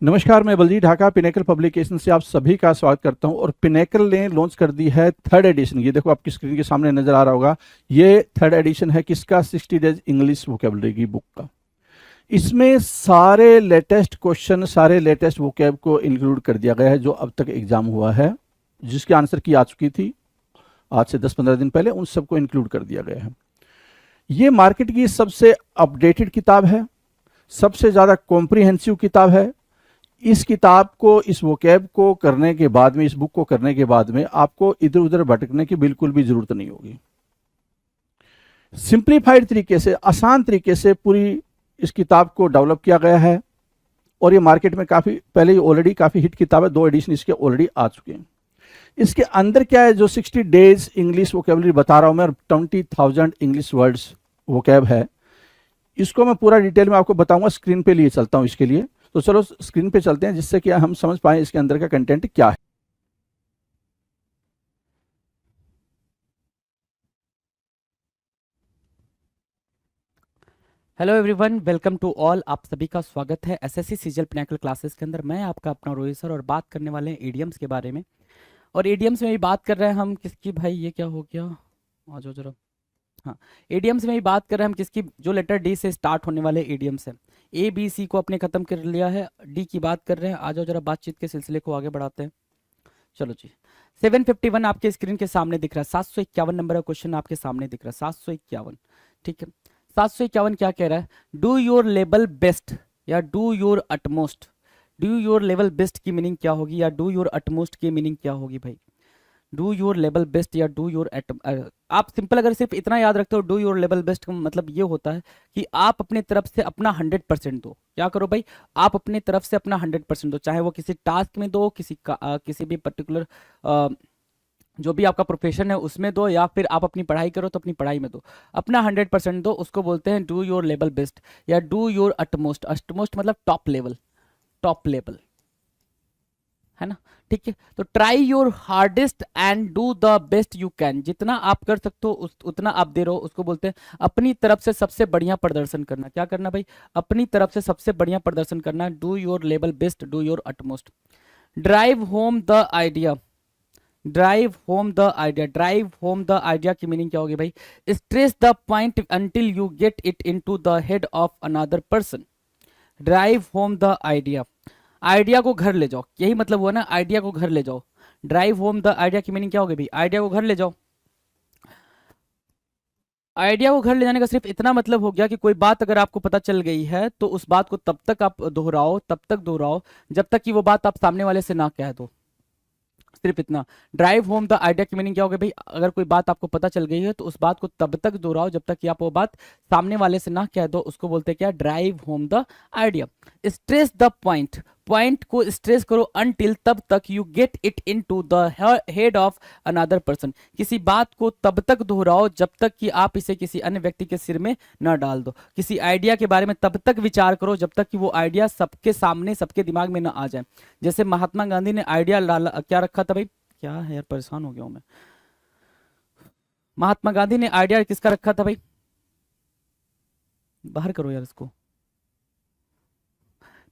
नमस्कार, मैं Baljeet Dhaka pinnacle publication से आप सभी का स्वागत करता हूं। और पिनेकल ने लॉन्च कर दी है थर्ड एडिशन। ये देखो आपकी स्क्रीन के सामने नजर आ रहा होगा। ये थर्ड एडिशन है किसका? 60 डेज इंग्लिश वोकेबलरी की बुक का। इसमें सारे लेटेस्ट क्वेश्चन, सारे लेटेस्ट वोकेब को इंक्लूड कर दिया गया है जो अब तक एग्जाम हुआ है, जिसकी आंसर की आ चुकी थी आज से 10-15 दिन पहले, उन सबको इंक्लूड कर दिया गया है। ये मार्केट की सबसे अपडेटेड किताब है, सबसे ज़्यादा कॉम्प्रिहेंसिव किताब है। इस किताब को, इस वोकैब को करने के बाद में, इस बुक को करने के बाद में आपको इधर उधर भटकने की बिल्कुल भी जरूरत नहीं होगी। सिंप्लीफाइड तरीके से, आसान तरीके से पूरी इस किताब को डेवलप किया गया है। और ये मार्केट में काफ़ी पहले ही ऑलरेडी काफ़ी हिट किताब है, 2 एडिशन इसके ऑलरेडी आ चुके हैं। इसके अंदर क्या है, जो 60 डेज इंग्लिश वोकेबलरी बता रहा हूं मैं, 20,000 इंग्लिश वर्ड्स वोकैब है, इसको मैं पूरा डिटेल में आपको बताऊंगा। स्क्रीन पे लिए चलता हूं इसके लिए, तो चलो स्क्रीन पे चलते हैं जिससे कि हम समझ पाए इसके अंदर का कंटेंट क्या है। Hello everyone, welcome to all. आप सभी का स्वागत है एसएससी सीजीएल पिनेकल क्लासेस के अंदर। मैं आपका अपना रोहित सर और बात करने वाले हैं एडीएम्स के बारे में। और एडीएम्स में भी बात कर रहे हैं हम किसकी? भाई ये क्या हो गया? आ जाओ जरा। हाँ, एडीएम्स में भी बात कर रहे हैं हम किसकी? जो लेटर डी से स्टार्ट होने वाले एडीएम्स हैं। ए बी सी को अपने खत्म कर लिया है, डी की बात कर रहे हैं। आ जाओ जरा, बातचीत के सिलसिले को आगे बढ़ाते हैं। चलो जी, 751 आपके स्क्रीन के सामने दिख रहा है। 751 नंबर का क्वेश्चन आपके सामने दिख रहा है, 751। ठीक है, 751 क्या कह रहा है? डू योर लेवल बेस्ट या do your utmost. Do your level best की मीनिंग क्या होगी या डू योर अटमोस्ट की मीनिंग क्या होगी भाई? डू योर लेवल बेस्ट या डू योर आप सिंपल अगर सिर्फ इतना याद रखते हो, डू योर लेवल बेस्ट का मतलब ये होता है कि आप अपनी तरफ से अपना 100% दो। क्या करो भाई? आप अपनी तरफ से अपना 100% दो, चाहे वो किसी टास्क में दो, किसी भी पर्टिकुलर जो भी आपका प्रोफेशन है उसमें दो, या फिर आप अपनी पढ़ाई करो तो अपनी पढ़ाई में दो। अपना 100% दो, उसको बोलते हैं डू योर लेवल बेस्ट या डू योर अटमोस्ट। अटमोस्ट मतलब टॉप लेवल, टॉप लेवल, है ना? ठीक है, तो try your hardest and do the best you can. जितना आप कर सकते हो उतना आप दे रहो, उसको बोलते हैं अपनी तरफ से सबसे बढ़िया प्रदर्शन करना। क्या करना भाई? अपनी तरफ से सबसे बढ़िया प्रदर्शन करना। Do your level best, do your utmost. Drive home the idea. Drive home the idea, drive home the idea की मीनिंग क्या होगी भाई? Stress the point until you get it into the head of another person. Drive home the idea, idea को घर ले जाओ, यही मतलब हुआ ना, आइडिया को घर ले जाओ। ड्राइव होम द आइडिया की मीनिंग क्या होगी भाई? आइडिया को घर ले जाओ। आइडिया को घर ले जाने का सिर्फ इतना मतलब हो गया कि कोई बात अगर आपको पता चल गई है तो उस बात को तब तक आप दोहराओ, तब तक दोहराओ जब तक कि वो बात आप सामने वाले से ना कह दो। सिर्फ इतना। ड्राइव होम द आइडिया की मीनिंग क्या होगी भाई? अगर कोई बात आपको पता चल गई है तो उस बात को तब तक दोहराओ जब तक कि आप वो बात सामने वाले से ना कह दो, उसको बोलते हैं क्या? Drive home the idea. Stress the point, point को स्ट्रेस करो अनटिल, तब तक you get it into the head of another person. किसी बात को तब तक दोहराओ जब तक कि आप इसे किसी अन्य व्यक्ति के सिर में न डाल दो। किसी आइडिया के बारे में तब तक विचार करो जब तक कि वो आइडिया सबके सामने, सबके दिमाग में न आ जाए। जैसे महात्मा गांधी ने आइडिया क्या रखा था भाई? क्या है यार, परेशान हो गया हूं मैं। महात्मा गांधी ने आइडिया किसका रखा था भाई? बाहर करो यार इसको।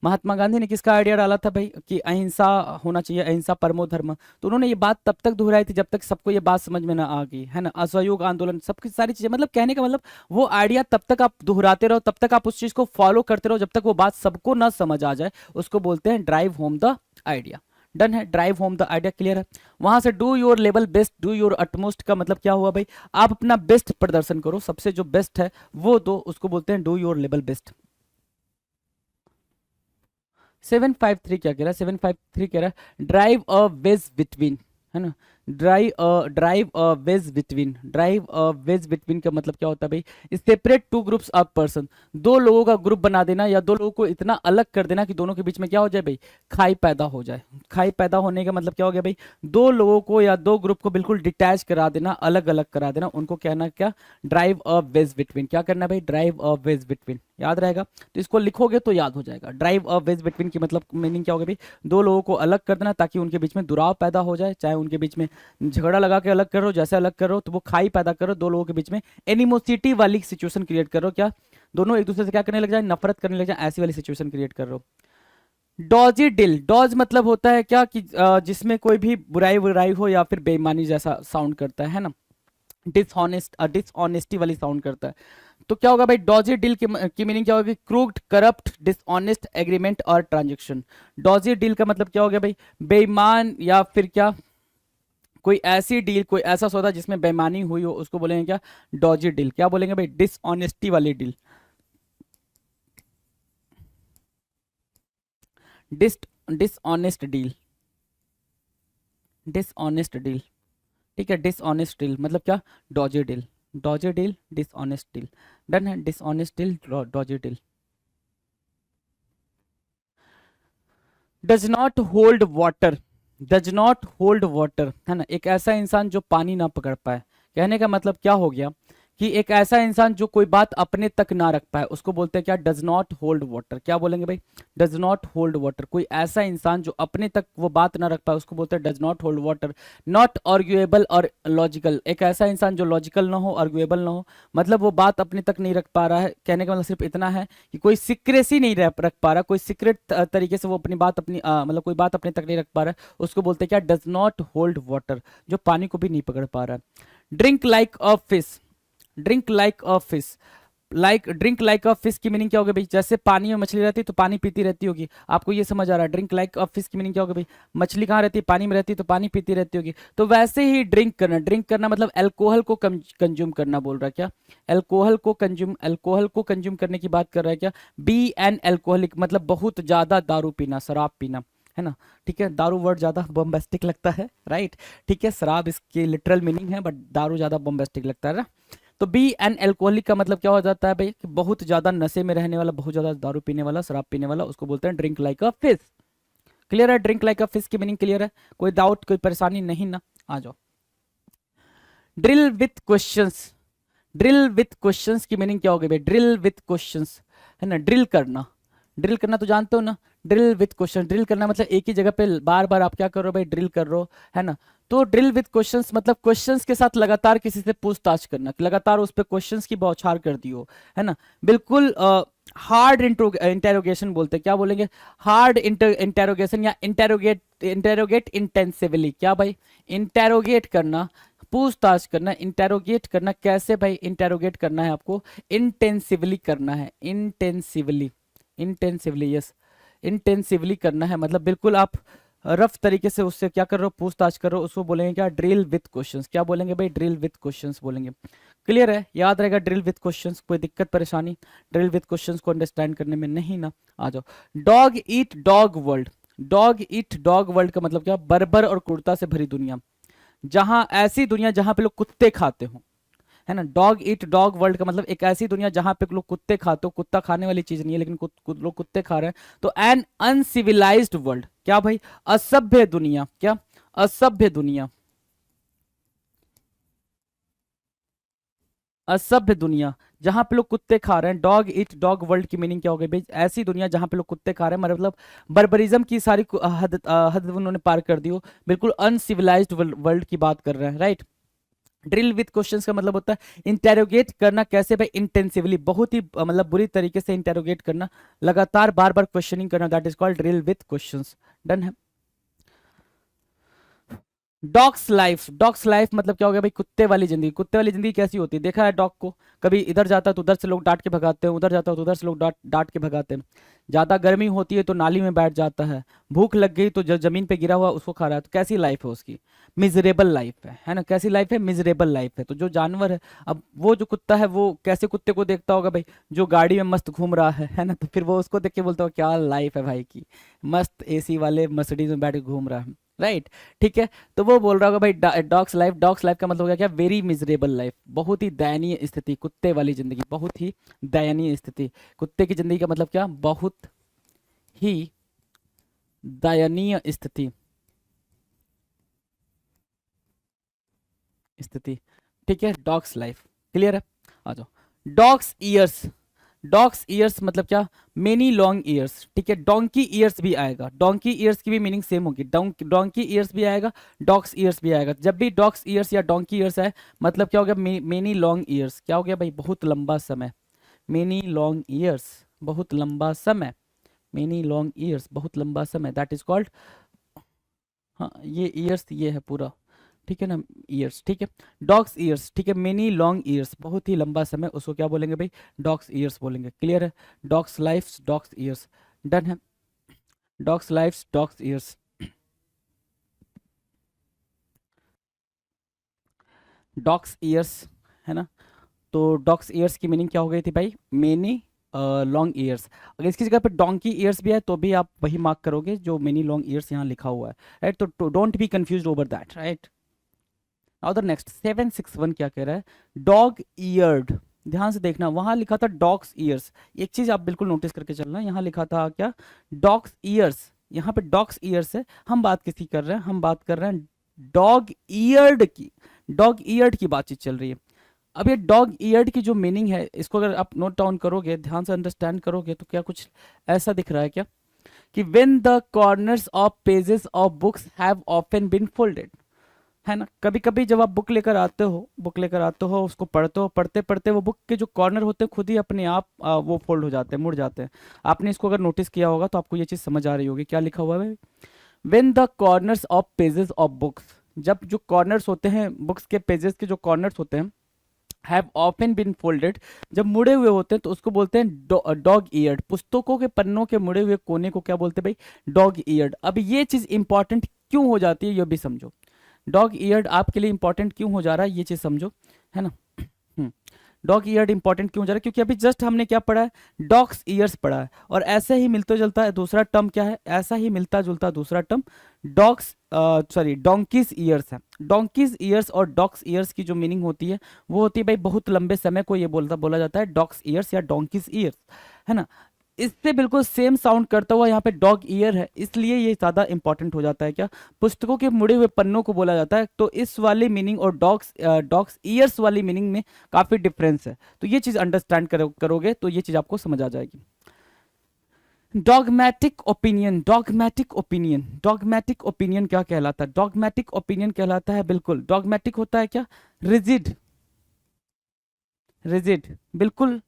महात्मा गांधी ने किसका आइडिया डाला था भाई कि अहिंसा होना चाहिए, अहिंसा परमो धर्म। तो उन्होंने ये बात तब तक दोहराई थी जब तक सबको ये बात समझ में ना आ गई, है ना? असहयोग आंदोलन, सबकी सारी चीजें, मतलब कहने का मतलब वो आइडिया तब तक आप दोहराते रहो, तब तक आप उस चीज को फॉलो करते रहो जब तक वो बात सबको ना समझ आ जाए। उसको बोलते हैं drive home the idea. Done है, drive home the idea clear है। वहां से do your level best, do your utmost का मतलब क्या हुआ भाई? आप अपना बेस्ट प्रदर्शन करो, सबसे जो बेस्ट है वो दो, उसको बोलते हैं डू योर लेवल बेस्ट। 753 क्या कह रहा है? 753 कह रहा है ड्राइव अ वेज बिटवीन, है ना? Drive a wedge between. Drive a wedge between का मतलब क्या होता है भाई? Separate two groups of person, दो लोगों का ग्रुप बना देना या दो लोगों को इतना अलग कर देना कि दोनों के बीच में क्या हो जाए भाई? खाई पैदा हो जाए। खाई पैदा होने का मतलब क्या हो गया भाई? दो लोगों को या दो ग्रुप को बिल्कुल डिटैच करा देना, अलग अलग करा देना, उनको कहना क्या? Drive a wedge between. क्या करना भाई? Drive a wedge between. याद रहेगा तो इसको लिखोगे तो याद हो जाएगा। ड्राइव अ वेज बिटवीन की मतलब मीनिंग क्या होगा भाई? दो लोगों को अलग कर देना ताकि उनके बीच में दुराव पैदा हो जाए, चाहे उनके बीच में झगड़ा लगा के अलग करो, जैसे अलग करो तो वो खाई पैदा करो, दो लोगों के बीच में एनिमोसिटी वाली सिचुएशन क्रिएट करो। क्या? दोनों एक दूसरे से क्या करने लग जाए? नफरत करने लग जाए, ऐसी वाली सिचुएशन क्रिएट कर रहे हो। डॉजी डिल, डॉज मतलब होता है क्या कि जिसमें कोई भी बुराई बुराई हो या फिर बेईमानी जैसा साउंड करता है ना, डिसऑनेस्ट, डिसऑनेस्टी वाली साउंड करता है। तो क्या होगा भाई, डॉजी डील की मीनिंग क्या होगी, क्रूड, करप्ट, डिसऑनेस्ट एग्रीमेंट और ट्रांजेक्शन। डॉजी डील का मतलब क्या हो गया भाई, बेईमान या फिर क्या, कोई ऐसी डील, कोई ऐसा सौदा जिसमें बेईमानी हुई हो, उसको बोलेंगे क्या, डॉजी डील। क्या बोलेंगे भाई, डिसऑनेस्टी वाली deal, dis dishonest deal, dishonest deal. ठीक है, डिसऑनेस्ट डील मतलब क्या, dodgy deal, dodgy deal, dishonest deal. Done है, dishonest deal, dodgy deal. Does not hold water, does not hold water है ना, एक ऐसा इंसान जो पानी ना पकड़ पाए। कहने का मतलब क्या हो गया कि एक ऐसा इंसान जो कोई बात अपने तक ना रख पाए, उसको बोलते हैं क्या, डज नॉट होल्ड वाटर। क्या बोलेंगे भाई, डज नॉट होल्ड वाटर। कोई ऐसा इंसान जो अपने तक वो बात ना रख पाए, उसको बोलते हैं does not hold water. Not arguable और लॉजिकल, एक ऐसा इंसान जो लॉजिकल ना हो, आर्ग्यूएबल ना हो, मतलब वो बात अपने तक नहीं रख पा रहा है। कहने का मतलब सिर्फ इतना है कि कोई सीक्रेसी नहीं रख पा रहा, कोई सीक्रेट तरीके से वो अपनी बात अपनी मतलब कोई बात अपने तक नहीं रख पा रहा है, उसको बोलते हैं क्या, डज नॉट होल्ड वाटर, जो पानी को भी नहीं पकड़ पा रहा है। Drink like a fish, drink like a fish, like drink like a fish की मीनिंग क्या होगी भाई, जैसे पानी में मछली रहती है तो पानी पीती रहती होगी। आपको ये समझ आ रहा है, ड्रिंक लाइक अ फिश की मीनिंग क्या होगी भाई, मछली कहाँ रहती है, पानी में रहती है तो पानी पीती रहती होगी। तो वैसे ही ड्रिंक करना, ड्रिंक करना मतलब अल्कोहल को कंज्यूम करना बोल रहा है क्या, अल्कोहल को कंज्यूम, अल्कोहल को कंज्यूम करने की बात कर रहा है क्या, बी एन अल्कोहलिक मतलब बहुत ज्यादा दारू पीना, शराब पीना, है ना। ठीक है, दारू वर्ड ज्यादा बॉम्बास्टिक लगता है, राइट। ठीक है, शराब इसकी लिटरल मीनिंग है, बट दारू ज्यादा बॉम्बास्टिक लगता है ना। तो बी एन एल्कोहलिक का मतलब क्या हो जाता है भाई, कि बहुत ज्यादा नशे में रहने वाला, बहुत ज्यादा दारू पीने वाला, शराब पीने वाला, उसको बोलते हैं drink like a fish. Clear है, ड्रिंक लाइक अ फिश की मीनिंग क्लियर है, कोई डाउट कोई परेशानी नहीं ना, आ जाओ। Drill with questions, drill with questions की मीनिंग क्या होगी भाई, ड्रिल विथ क्वेश्चंस है ना, ड्रिल करना, ड्रिल करना तो जानते हो ना, ड्रिल विथ क्वेश्चन, ड्रिल करना मतलब एक ही जगह पे बार बार आप क्या कर रहे हो भाई, ड्रिल कर रहे हो, है ना। तो ड्रिल विथ क्वेश्चंस मतलब क्वेश्चंस के साथ लगातार किसी से पूछताछ करना, लगातार उस पर क्वेश्चंस की बौछार कर दी हो, है ना। बिल्कुल हार्ड इंटेरोगेशन बोलते हैं, क्या बोलेंगे, हार्ड इंटेरोगेशन या इंटेरोगेट, इंटेरोगेट इंटेंसिवली। क्या भाई, इंटेरोगेट करना, पूछताछ करना, इंटेरोगेट करना, कैसे भाई इंटेरोगेट करना है आपको, इंटेंसिवली करना है, इंटेंसिवली, इंटेंसिवली, यस, इंटेंसिवली करना है, मतलब बिल्कुल आप रफ तरीके से उससे क्या कर रहे हो, पूछताछ कर रहे हो, उसको बोलेंगे क्या, ड्रिल विथ क्वेश्चंस। क्या बोलेंगे भाई, ड्रिल विथ क्वेश्चंस बोलेंगे। क्लियर है, याद रहेगा ड्रिल विथ क्वेश्चंस, कोई दिक्कत परेशानी ड्रिल विथ क्वेश्चंस को अंडरस्टैंड करने में नहीं ना, आ जाओ। Dog eat dog world, dog eat dog world का मतलब क्या, बर्बर और क्रूरता से भरी दुनिया, जहां ऐसी दुनिया जहां पे लोग कुत्ते खाते हो, है ना। डॉग ईट डॉग वर्ल्ड का मतलब एक ऐसी दुनिया जहां पे लोग कुत्ते खाते हो, कुत्ता खाने वाली चीज नहीं है लेकिन लोग कुत्ते खा रहे हैं, तो एन अनसिविलाइज्ड वर्ल्ड। क्या भाई, असभ्य दुनिया, क्या, असभ्य दुनिया, असभ्य दुनिया जहां पे लोग कुत्ते खा रहे हैं। डॉग ईट डॉग वर्ल्ड की मीनिंग क्या हो गई भाई, ऐसी दुनिया जहां पे लोग कुत्ते खा रहे हैं, मतलब बर्बरिज्म की सारी हद उन्होंने पार कर दी हो, बिल्कुल अनसिविलाइज्ड वर्ल्ड की बात कर रहे हैं, राइट। ड्रिल विथ क्वेश्चंस का मतलब होता है इंटेरोगेट करना, कैसे भाई, इंटेंसिवली, बहुत ही मतलब बुरी तरीके से इंटेरोगेट करना, लगातार बार बार क्वेश्चनिंग करना, that is called drill with questions. Done है। डॉग्स लाइफ, डॉग्स लाइफ मतलब क्या हो गया भाई, कुत्ते वाली जिंदगी। कुत्ते वाली जिंदगी कैसी होती है, देखा है डॉग को, कभी इधर जाता है तो उधर से लोग डांट के भगाते हैं, उधर जाता है तो उधर से लोग डांट डांट के भगाते हैं। ज्यादा गर्मी होती है तो नाली में बैठ जाता है, भूख लग गई तो जमीन पे गिरा हुआ उसको खा रहा है, तो कैसी लाइफ है उसकी, मिजरेबल लाइफ है ना, कैसी लाइफ है, मिजरेबल लाइफ है। तो जो जानवर है, अब वो जो कुत्ता है वो कैसे कुत्ते को देखता होगा भाई, जो गाड़ी में मस्त घूम रहा है ना, तो फिर वो उसको देख के बोलता होगा क्या लाइफ है भाई की, मस्त एसी वाले मर्सिडीज में बैठ के घूम रहा है, राइट। ठीक है, तो वो बोल रहा होगा भाई डॉग्स लाइफ, डॉग्स लाइफ का मतलब हो गया क्या, वेरी मिजरेबल लाइफ, बहुत ही दयनीय स्थिति, कुत्ते वाली जिंदगी, बहुत ही दयनीय स्थिति। कुत्ते की जिंदगी का मतलब क्या, बहुत ही दयनीय स्थिति, स्थिति। ठीक है, डॉग्स लाइफ, क्लियर है, आ जाओ। डॉग्स ईयर्स, डॉग्स ईयर्स मतलब क्या, मेनी लॉन्ग ईयर्स। ठीक है, डोंकी ईयर्स भी आएगा, डोंकी ईयर्स की भी मीनिंग सेम होगी, डोंकी ईयर्स भी आएगा, डॉग्स ईयर्स भी आएगा। जब भी डॉग्स ईयर्स या डोंकी ईयर्स आए, मतलब क्या हो गया, मेनी लॉन्ग ईयर्स, क्या हो गया भाई, बहुत लंबा समय, मेनी लॉन्ग ईयर्स, बहुत लंबा समय, मेनी लॉन्ग ईयर्स, बहुत लंबा समय, दैट इज कॉल्ड, हाँ ये ईयर्स ये है पूरा, ठीक है ना, ईयर्स, ठीक है। डॉग्स ईयर्स, ठीक है, मेनी लॉन्ग ईयर्स, बहुत ही लंबा समय, उसको क्या बोलेंगे भाई, डॉग्स ईयर्स बोलेंगे, क्लियर है। Dogs lifes, dogs years, done है। Dogs lifes, dogs years, dogs years, है ना। तो डॉग्स ईयर्स की मीनिंग क्या हो गई थी भाई, मेनी लॉन्ग ईयर्स। अगर इसकी जगह पे डोंकी ईयर्स भी है तो भी आप वही मार्क करोगे जो मेनी लॉन्ग ईयर्स यहाँ लिखा हुआ है, राइट। तो don't be confuse over that, right. Now the next 761 क्या कह रहा है, डॉग ईयर्ड। ध्यान से देखना, वहां लिखा था डॉग्स ईयर्स, एक चीज आप बिल्कुल नोटिस करके चलना, यहाँ लिखा था क्या, डॉग्स ईयर्स, यहाँ पे डॉग्स ईयर्स है। हम बात किसकी कर रहे हैं, हम बात कर रहे हैं डॉग ईयर्ड की, डॉग ईयर्ड की बातचीत चल रही है। अब ये डॉग ईयर्ड की जो मीनिंग है, इसको अगर आप नोट डाउन करोगे, ध्यान से अंडरस्टैंड करोगे, तो क्या कुछ ऐसा दिख रहा है क्या, कि when the corners of pages of books have often been folded, है ना। कभी कभी जब आप बुक लेकर आते हो, बुक लेकर आते हो, उसको पढ़ते हो, पढ़ते पढ़ते वो बुक के जो कॉर्नर होते हैं खुद ही अपने आप वो फोल्ड हो जाते हैं, मुड़ जाते हैं। आपने इसको अगर नोटिस किया होगा तो आपको ये चीज़ समझ आ रही होगी, क्या लिखा हुआ है, when the corners of pages of books, जब जो कॉर्नर्स होते हैं बुक्स के पेजेस के जो कॉर्नर्स होते हैं, हैव ऑफन बीन फोल्डेड, जब मुड़े हुए होते हैं तो उसको बोलते हैं डॉग ईयर्ड। पुस्तकों के पन्नों के मुड़े हुए कोने को क्या बोलते हैं भाई, डॉग ईयर्ड। अब ये चीज़ इंपॉर्टेंट क्यों हो जाती है ये भी समझो, डॉग ईयर्ड आपके लिए इंपॉर्टेंट क्यों हो जा रहा है ये चीज़ समझो, है ना। डॉग ईयर्ड इंपॉर्टेंट क्यों हो जा रहा है, क्योंकि अभी जस्ट हमने क्या पढ़ा है, डॉग्स ईयर्स पढ़ा है, और ऐसे ही मिलता जुलता है दूसरा टर्म क्या है, ऐसा ही मिलता जुलता दूसरा term dogs sorry donkey's years है। डोंकीज ईयर्स और डॉग्स ईयर्स की जो मीनिंग होती है वो होती है भाई बहुत लंबे समय को ये बोला जाता है डॉग्स ईयर्स या डोंकीज ईयर्स, है ना। इससे बिल्कुल सेम साउंड करता हुआ यहाँ पे डॉग ईयर है, इसलिए ये ज़्यादा इंपॉर्टेंट हो जाता है, क्या, पुस्तकों के मुड़े हुए पन्नों को बोला जाता है। तो इस वाली मीनिंग और डॉग्स ईयर्स वाली मीनिंग में काफ़ी डिफरेंस है, तो ये चीज़ अंडरस्टैंड करोगे तो ये चीज़ आपको समझ आ जाएगी। डॉगमैटिक opinion, dogmatic opinion, dogmatic opinion क्या कहलाता है, डॉगमैटिक ओपिनियन कहलाता है, बिल्कुल डॉगमैटिक होता है क्या, रिजिड, रिजिड, बिल्कुल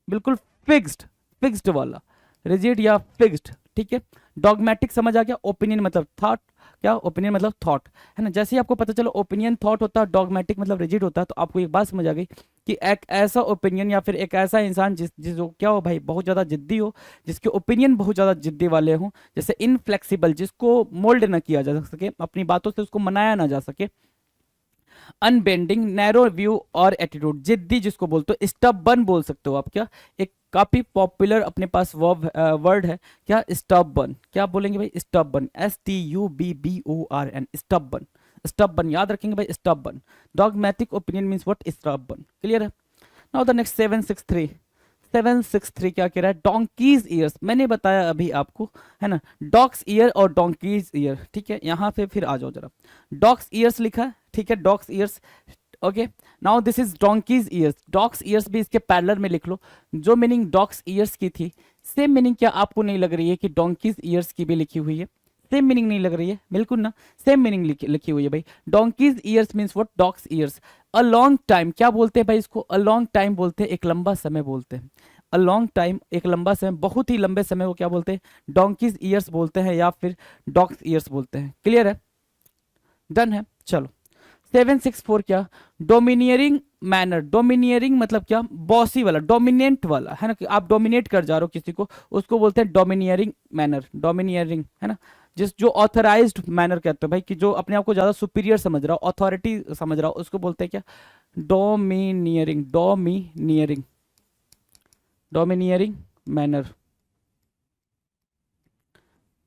बिल्कुल फिक्स्ड, फिक्स्ड वाला, रिजिड या फिक्स्ड, ठीक है। डॉगमैटिक समझ आ गया, ओपिनियन मतलब थॉट, क्या, ओपिनियन मतलब थॉट, है ना। जैसे ही आपको पता चलो ओपिनियन थॉट होता है, डॉगमैटिक मतलब रिजिड होता है, तो आपको एक बात समझ आ गई कि एक ऐसा ओपिनियन या फिर एक ऐसा इंसान जिस क्या हो भाई, बहुत ज़्यादा जिद्दी हो, जिसके ओपिनियन बहुत ज़्यादा जिद्दी वाले हों, जैसे इनफ्लेक्सिबल, जिसको मोल्ड ना किया जा सके, अपनी बातों से उसको मनाया ना जा सके, अनबेंडिंग, नैरो व्यू और एटीट्यूड, जिद्दी जिसको बोलते हो, स्टबबर्न बोल सकते हो आप, क्या, एक काफी पॉपुलर अपने पास वर्ड है, क्या, स्टबबर्न, क्या बोलेंगे भाई, स्टबबर्न, STUBBORN, स्टबबर्न, स्टबबर्न याद रखेंगे भाई, स्टबबर्न। डॉगमैटिक ओपिनियन मींस व्हाट, स्टबबर्न, क्लियर है। नाउ द नेक्स्ट 763, 763 क्या कह रहा है, डोंकीज ईयर्स, मैंने बताया अभी आपको, है ना, डॉग्स ईयर और डोंकीज ईयर, ठीक है। यहाँ पे फिर आ जाओ जरा, डॉग्स ईयर्स लिखा है, ठीक है, dogs years, okay. Now this is donkey's years, dogs years भी इसके पैरेलल में लिख लो। जो मीनिंग डॉग्स ईयर्स की थी, सेम मीनिंग क्या आपको नहीं लग रही है कि डोंकीज ईयर्स की भी लिखी हुई है, सेम मीनिंग नहीं लग रही है, बिल्कुल ना, सेम मीनिंग लिखी हुई है भाई। Donkey's years means what, dogs years. A long time, क्या बोलते हैं भाई इसको, अ लॉन्ग टाइम बोलते हैं, एक लंबा समय बोलते हैं, अ लॉन्ग टाइम, एक लंबा समय, बहुत ही लंबे समय को क्या बोलते हैं, डोंकीज ईयर्स बोलते हैं या फिर डॉग्स ईयर्स बोलते हैं, क्लियर है, डन है। चलो 764 क्या, डोमिनियरिंग मैनर, डोमिनियरिंग मतलब क्या, बॉसी वाला, डोमिनेंट वाला, है ना, कि आप डोमिनेट कर जा रहे हो किसी को, उसको बोलते हैं डोमिनियरिंग मैनर, डोमिनियरिंग, है ना। जो ऑथराइज्ड मैनर कहते हैं भाई, कि जो अपने आप को ज्यादा सुपीरियर समझ रहा हो, अथॉरिटी समझ रहा हो, उसको बोलते हैं क्या, domineering, domineering, domineering manner.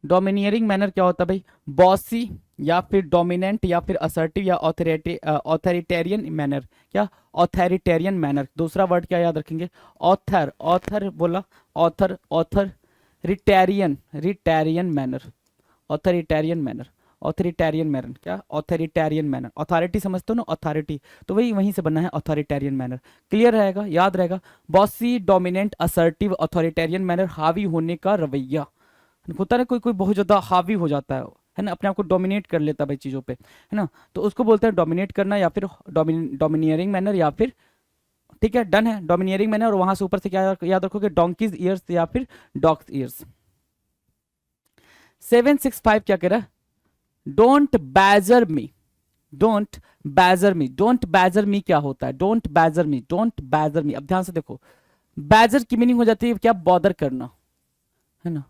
Domineering manner क्या होता है भाई, बॉसी या फिर डोमिनेंट या फिर असर्टिव या ऑथोरिटेरियन मैनर, क्या, ऑथोरिटेरियन मैनर। दूसरा वर्ड क्या याद रखेंगे, ऑथर, ऑथर बोला, author, author, ritarian, ritarian manner, authoritarian manner, authoritarian manner, क्या, ऑथोरिटेरियन मैनर, अथॉरिटी समझते हो ना, अथॉरिटी, तो वही वहीं से बनना है ऑथोरिटेरियन मैनर, क्लियर रहेगा, याद रहेगा। Bossy, dominant, assertive, authoritarian manner, हावी होने का रवैया, होता है ना, कोई कोई बहुत ज्यादा हावी हो जाता है ना, अपने आप को डोमिनेट कर लेता है भाई चीजों पे, है ना, तो उसको बोलते हैं डोमिनेट करना या फिर डोमिनियरिंग मैनर या फिर, ठीक है, डन है, डोमिनियरिंग मैनर, और वहां से ऊपर से क्या याद रखोगे, डोंकीज ईयर्स या फिर डॉग्स ईयर्स, 765 क्या कह रहा है? Don't badger me, don't badger me, don't badger me क्या होता है? Don't badger me, don't badger me. अब ध्यान से देखो, बैजर की मीनिंग हो जाती है क्या? बॉदर करना, है ना?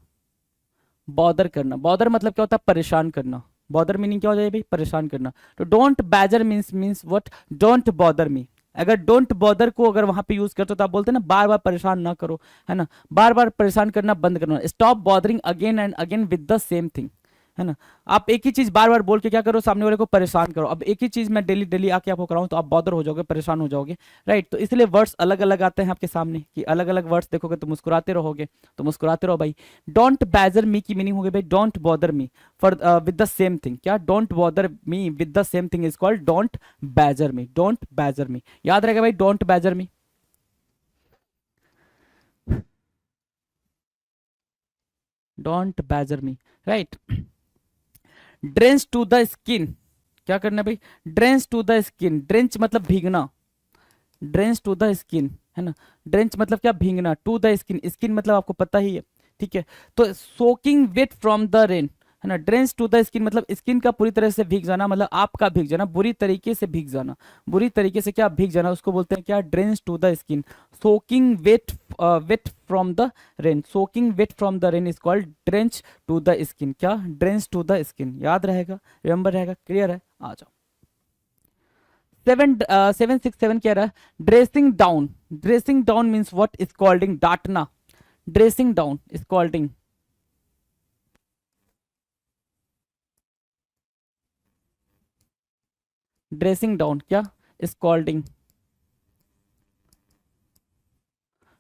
बॉदर करना, बॉदर मतलब क्या होता है? परेशान करना। बॉदर मीनिंग क्या हो जाएगी भाई? परेशान करना। तो don't badger means what? Don't bother मी। अगर डोंट बॉदर को अगर वहां पे यूज करते हो तो आप बोलते हैं ना बार बार परेशान ना करो, है ना? बार बार परेशान करना बंद करना। Stop bothering again and again with the same thing, है ना? आप एक ही चीज बार बार बोल के क्या करो? सामने वाले को परेशान करो। अब एक ही चीज मैं डेली डेली आके आपको कराऊं तो आप बॉदर हो जाओगे, परेशान हो जाओगे, राइट? तो इसलिए वर्ड्स अलग अलग आते हैं आपके सामने कि अलग अलग वर्ड्स देखोगे तो मुस्कुराते रहोगे, तो मुस्कुराते रहो भाई। डोंट बैजर मी की मीनिंग हो गई भाई don't bother me for with the same thing. क्या? Don't bother me with the same thing is called don't badger me, don't badger me. याद रहेगा भाई, don't badger me. Don't badger me, right? Drench to the skin, क्या करना है भाई? Drench to the skin. Drench मतलब भीगना, drench to the skin, है ना? ड्रेंच मतलब क्या? भीगना। टू द स्किन, स्किन मतलब आपको पता ही है, ठीक है? तो soaking wet from the rain, है ना? ड्रेंच टू द स्किन मतलब स्किन का पूरी तरह से भीग जाना, मतलब आपका भीग जाना, बुरी तरीके से भीग जाना, बुरी तरीके से क्या? भीग जाना, उसको बोलते हैं क्या? Drench to the skin. Soaking wet wet from the rain, soaking wet from the rain is called drench to the skin. क्या? Drench to the skin. याद रहेगा, रिमेंबर रहेगा, क्लियर है? आ जाओ। 767 कह रहा है dressing down. Dressing down means what? Scolding, डांटना। Dressing down, scolding. Dressing down क्या? स्कॉल्डिंग,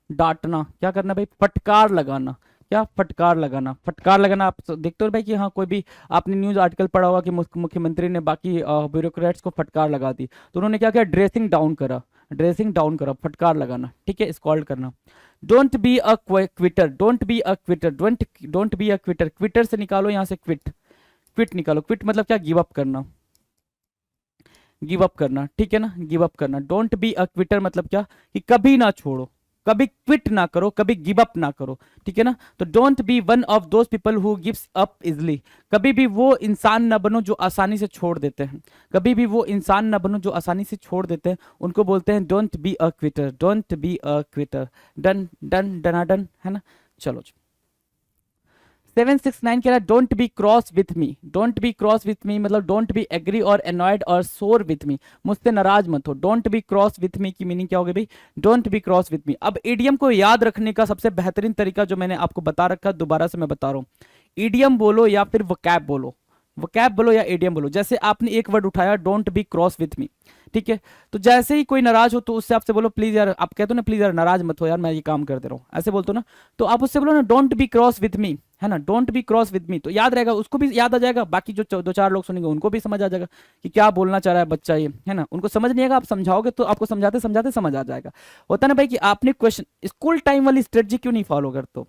डांटना। क्या करना भाई? फटकार लगाना। क्या? फटकार लगाना। फटकार लगाना आप देखते हो भाई कि हाँ कोई भी आपने न्यूज आर्टिकल पढ़ा होगा कि मुख्यमंत्री ने बाकी ब्यूरोक्रेट्स को फटकार लगा दी, तो उन्होंने क्या किया? ड्रेसिंग डाउन करा, ड्रेसिंग डाउन करा, फटकार लगाना, ठीक है? स्कॉल्ड करना। Don't be a quitter, don't be a quitter, don't be a Quetta. Quetta से निकालो यहाँ से क्विट, क्विट निकालो। क्विट मतलब क्या? गिव अप करना, गिव अप करना, ठीक है ना? गिव अप करना। डोंट बी अ क्विटर मतलब क्या? कि कभी ना छोड़ो, कभी क्विट ना करो, कभी गिव अप ना करो, ठीक है ना? तो don't be one of those people who gives up easily. कभी भी वो इंसान ना बनो जो आसानी से छोड़ देते हैं, कभी भी वो इंसान ना बनो जो आसानी से छोड़ देते हैं, उनको बोलते हैं don't be a quitter, don't be a quitter. Done done डना डन, है ना? चलो जी। 769 कह रहा है don't be cross with me. Don't be cross with me मतलब डोंट बी एग्री और एनॉयड और सोर विथ मी, मुझसे नाराज मत हो। Don't be cross with me की मीनिंग क्या होगी भाई? Don't be cross with me. अब ईडियम को याद रखने का सबसे बेहतरीन तरीका जो मैंने आपको बता रखा, दोबारा से मैं बता रहा हूं, ईडियम बोलो या फिर वोकैब बोलो, वोकैब बोलो या ईडियम बोलो। जैसे आपने एक वर्ड उठाया डोंट बी क्रॉस विथ मी, ठीक है? तो जैसे ही कोई नाराज हो तो उससे आपसे बोलो प्लीज यार, आप कहते हो ना प्लीज यार नाराज मत हो यार, मैं ये काम कर दे रहा हूँ, ऐसे बोलते हो ना, तो आप उससे बोलो ना डोंट बी क्रॉस विथ मी, है ना? डोंट बी क्रॉस विथ मी। तो याद रहेगा, उसको भी याद आ जाएगा, बाकी जो दो चार लोग सुनेंगे उनको भी समझ आ जाएगा कि क्या बोलना चाह रहा है बच्चा ये, है ना? उनको समझ नहीं आएगा, आप समझाओगे तो आपको समझाते समझाते समझ आ जाएगा। होता ना भाई कि आपने क्वेश्चन स्कूल टाइम वाली स्ट्रेटजी क्यों नहीं फॉलो करते हो?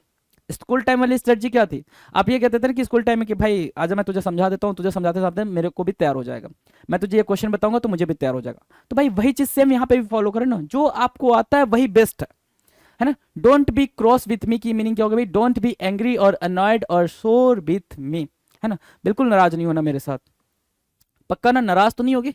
स्कूल टाइम वाली स्ट्रेटजी क्या थी? आप ये कहते थे ना कि स्कूल टाइम में कि भाई आजा मैं तुझे समझा देता हूँ, तुझे समझाते समझाते मेरे को भी तैयार हो जाएगा, मैं तुझे ये क्वेश्चन बताऊंगा तो मुझे भी तैयार हो जाएगा। तो भाई वही चीज सेम यहाँ पे भी फॉलो करें ना, जो आपको आता है वही बेस्ट है ना? Don't be cross with me की मीनिंग क्या होगा भाई? डोंट बी एंग्री और अनॉयड और शोर विथ मी, है ना? बिल्कुल नाराज नहीं होना मेरे साथ, पक्का ना? नाराज तो नहीं होगी,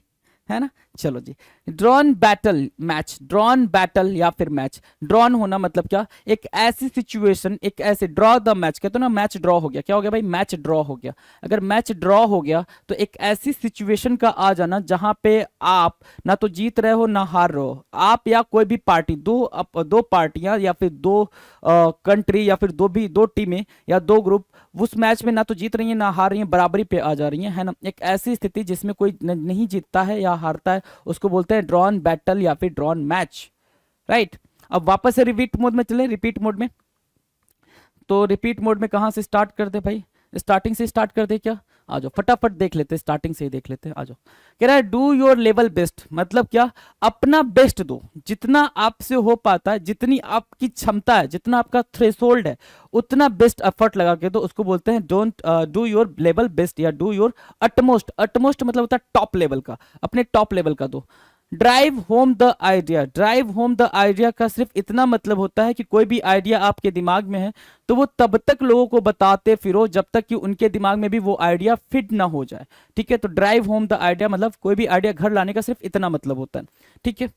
है ना? चलो जी। Drawn battle match, drawn battle या फिर मैच। ड्रॉन होना मतलब क्या? एक ऐसी सिचुएशन, एक ऐसे ड्रॉ द मैच कहते हो ना, मैच ड्रॉ हो गया। क्या हो गया भाई? मैच ड्रॉ हो गया। अगर मैच ड्रॉ हो गया तो एक ऐसी सिचुएशन का आ जाना जहां पे आप ना तो जीत रहे हो ना हार रहे हो, आप या कोई भी पार्टी, दो पार्टियां या फिर दो कंट्री या फिर दो टीमें या दो ग्रुप उस मैच में ना तो जीत रही हैं ना हार रही हैं, बराबरी पे आ जा रही हैं, है ना? एक ऐसी स्थिति जिसमें कोई नहीं जीतता है या हारता है उसको बोलते हैं ड्रॉन बैटल या फिर ड्रॉन मैच, राइट? अब वापस से रिपीट मोड में चले, रिपीट मोड में। तो रिपीट मोड में कहां से स्टार्ट करते भाई? स्टार्टिंग से स्टार्ट करते क्या? आ जाओ फटाफट देख लेते, स्टार्टिंग से ही देख लेते हैं। आ जाओ। कह रहा है डू योर लेवल बेस्ट मतलब क्या? अपना बेस्ट दो, जितना आपसे हो पाता है, जितनी आपकी क्षमता है, जितना आपका थ्रेशोल्ड है, उतना बेस्ट एफर्ट लगा के दो, उसको बोलते हैं don't do your level best या डू योर अटमोस्ट। अटमोस्ट मतलब होता है टॉप लेवल का, अपने टॉप लेवल का दो। Drive home the idea, drive home the idea का सिर्फ इतना मतलब होता है कि कोई भी आइडिया आपके दिमाग में है तो वो तब तक लोगों को बताते फिरो जब तक कि उनके दिमाग में भी वो आइडिया फिट ना हो जाए। ठीक है, तो ड्राइव होम द आइडिया मतलब कोई भी आइडिया घर लाने का सिर्फ इतना मतलब होता है। ठीक है।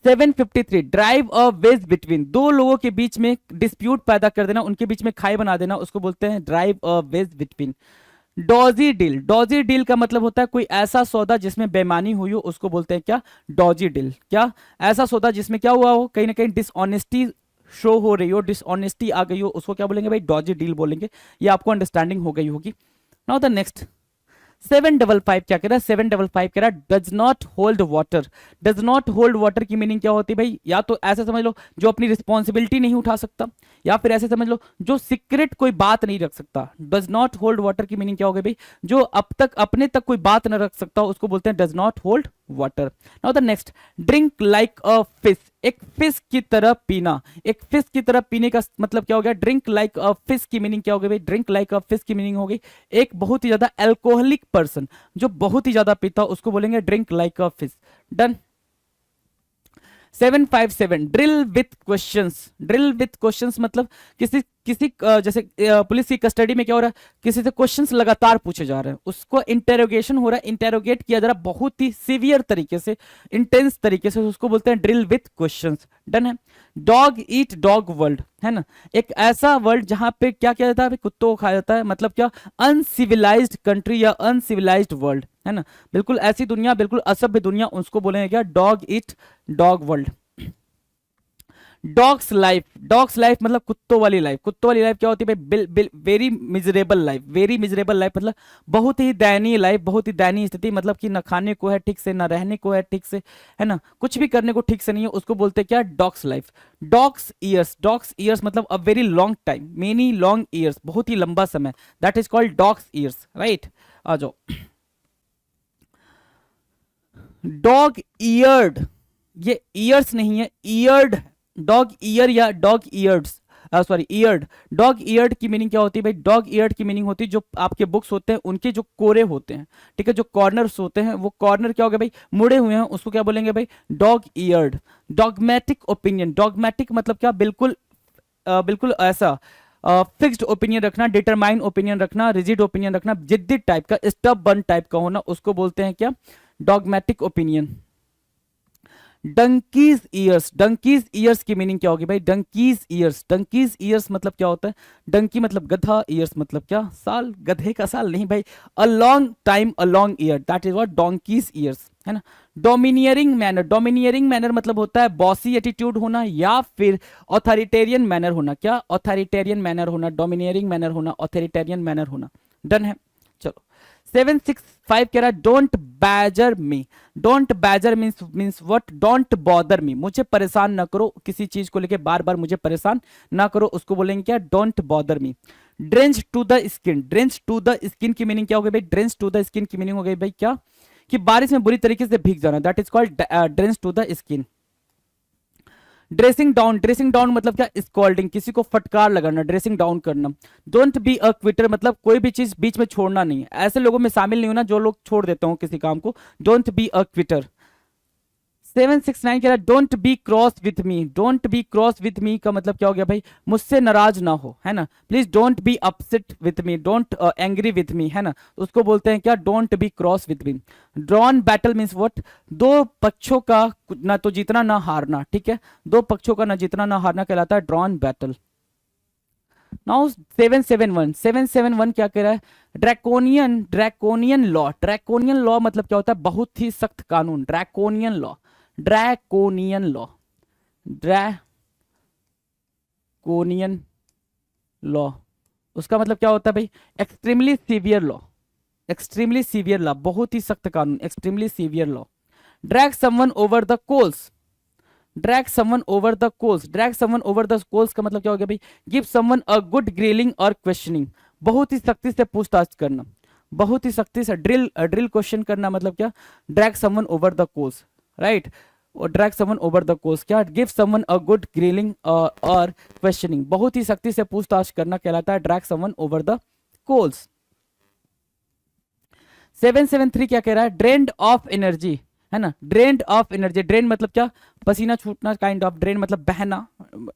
753 ड्राइव अ वेज बिटवीन, दो लोगों के बीच में डिस्प्यूट पैदा कर देना, उनके बीच में खाई बना देना, उसको बोलते हैं drive a wedge between. Dodgy deal, dodgy deal का मतलब होता है कोई ऐसा सौदा जिसमें बेईमानी हुई हो, उसको बोलते हैं क्या, डॉजी डील। क्या, ऐसा सौदा जिसमें क्या हुआ हो, कहीं ना कहीं डिसऑनेस्टी शो हो रही हो, डिसऑनेस्टी आ गई हो, उसको क्या बोलेंगे भाई, डॉजी डील बोलेंगे। ये आपको अंडरस्टैंडिंग हो गई होगी। नाउ द नेक्स्ट 755 क्या कह रहा है, 755 कह रहा है does not hold water. Does not hold water की मीनिंग क्या होती है भाई, या तो ऐसे समझ लो जो अपनी रिस्पॉन्सिबिलिटी नहीं उठा सकता, या फिर ऐसे समझ लो जो सीक्रेट कोई बात नहीं रख सकता। डज नॉट होल्ड वाटर की मीनिंग क्या होगी भाई, जो अब तक अपने तक कोई बात न रख सकता उसको बोलते हैं does not hold water. Now the next drink like a fish, एक फिश की तरह पीना, एक फिश की तरह पीने का मतलब क्या हो गया, ड्रिंक लाइक अ फिश की मीनिंग क्या हो गई भाई, ड्रिंक लाइक अ फिश की मीनिंग होगी एक बहुत ही ज्यादा अल्कोहलिक पर्सन, जो बहुत ही ज्यादा पीता उसको बोलेंगे drink like a fish. Done. 757 drill with questions, drill with questions मतलब किसी किसी जैसे पुलिस की कस्टडी में क्या हो रहा है, किसी से क्वेश्चंस लगातार पूछे जा रहे हैं, उसको इंटेरोगेशन हो रहा है, इंटेरोगेट किया जा रहा है बहुत ही सीवियर तरीके से, इंटेंस तरीके से, उसको बोलते हैं ड्रिल विथ क्वेश्चंस। डन है। डॉग ईट डॉग वर्ल्ड है ना, एक ऐसा वर्ल्ड जहां पे क्या किया जाता है, कुत्तों को खाया जाता है, मतलब क्या, अनसिविलाइज्ड कंट्री या अनसिविलाइज्ड वर्ल्ड है ना, बिल्कुल ऐसी दुनिया, बिल्कुल असभ्य दुनिया, उसको बोलेंगे क्या, dog eat dog world. Dogs life, dogs life मतलब कुत्तों वाली लाइफ, कुत्तों वाली लाइफ क्या होती है भाई, very miserable life, very miserable life मतलब बहुत ही दयनीय लाइफ, बहुत ही दयनीय स्थिति, मतलब कि ना खाने को है ठीक से, ना रहने को है ठीक से, है ना, कुछ भी करने को ठीक से नहीं है, उसको बोलते हैं क्या, dogs life. Dogs years, dogs years मतलब a very long time, many long years, बहुत ही लंबा समय, that is called dogs years. Right, आ जाओ। डॉग ईयर्ड, ये ईयर्स नहीं है, ईयर्ड, डॉग ईयर या dog eareds, sorry eared. Dog eared की मीनिंग क्या होती है भाई, डॉग ईयर्ड की मीनिंग होती है जो आपके बुक्स होते हैं उनके जो कोरे होते हैं, ठीक है, जो कॉर्नर्स होते हैं वो कॉर्नर क्या हो गया भाई, मुड़े हुए हैं, उसको क्या बोलेंगे भाई, dog eared. Dogmatic opinion, dogmatic मतलब क्या, बिल्कुल बिल्कुल ऐसा फिक्स्ड ओपिनियन रखना, डिटरमाइन ओपिनियन रखना, रिजिड ओपिनियन रखना, जिद्दी टाइप का, स्टबर्न टाइप का होना, उसको बोलते हैं क्या, dogmatic opinion. Donkeys years, donkeys years की मीनिंग क्या होगी भाई, डंकीज ईयर्स, डंकीज ईयर्स मतलब क्या होता है, डंकी मतलब गधा, ईयर्स मतलब क्या, साल, गधे का साल नहीं भाई, a long time, a long year, that is what donkey's years, है ना। डोमिनियरिंग मैनर, डोमिनियरिंग मैनर मतलब होता है बॉसी एटीट्यूड होना या फिर ऑथोरिटेरियन मैनर होना, क्या, ऑथोरिटेरियन मैनर होना, डोमिनियरिंग मैनर होना, ऑथोरिटेरियन मैनर होना। डन है। चलो 765 कह रहा है don't badger me, don't badger means what, don't bother मी, मुझे परेशान ना करो, किसी चीज को लेके बार बार मुझे परेशान ना करो, उसको बोलेंगे क्या, don't bother me. Drench to the skin, drench to the skin की मीनिंग क्या हो गई भाई, ड्रेंच टू द स्किन की मीनिंग हो गई भाई क्या, कि बारिश में बुरी तरीके से भीग जाना, that is called drench to the skin. Dressing down, dressing down मतलब क्या, स्कॉल्डिंग, किसी को फटकार लगाना, ड्रेसिंग डाउन करना। डोंट बी अ क्विटर मतलब कोई भी चीज बीच में छोड़ना नहीं है, ऐसे लोगों में शामिल नहीं होना जो लोग छोड़ देते हो किसी काम को, डोंट बी अ क्विटर। 769 कह रहा है don't be cross with me, don't be cross with मी का मतलब क्या हो गया भाई, मुझसे नाराज ना हो, है ना, please don't be upset with me, don't angry with me, है ना, उसको बोलते हैं क्या, don't be cross with me. Drawn battle means what, दो पक्षों का ना तो जीतना ना हारना, ठीक है, दो पक्षों का ना जीतना ना हारना कहलाता है ड्रॉन बैटल। नाउ 771, 771 क्या कह रहा है, draconian, draconian law, draconian law मतलब क्या होता है, बहुत ही सख्त कानून, draconian law, draconian law, draconian law, उसका मतलब क्या होता है भाई, extremely severe law, extremely severe law, बहुत ही सख्त कानून, extremely severe law. Drag someone over the coals, drag someone over the coals, drag someone over the coals का मतलब क्या हो गया भाई, give someone a good grilling और क्वेश्चनिंग, बहुत ही सख्ती से पूछताछ करना, बहुत ही सख्ती से ड्रिल ड्रिल क्वेश्चन करना, मतलब क्या, drag someone over the coals, right, drag someone over the coals, क्या, give someone a good grilling और क्वेश्चनिंग, बहुत ही सख्ती से पूछताछ करना कहलाता है drag someone over the coals. 773 क्या कह रहा है, ड्रेन्ड ऑफ एनर्जी, है ना। ड्रेन्ड ऑफ एनर्जी, ड्रेन मतलब क्या, पसीना छूटना, काइंड ऑफ। ड्रेन मतलब बहना,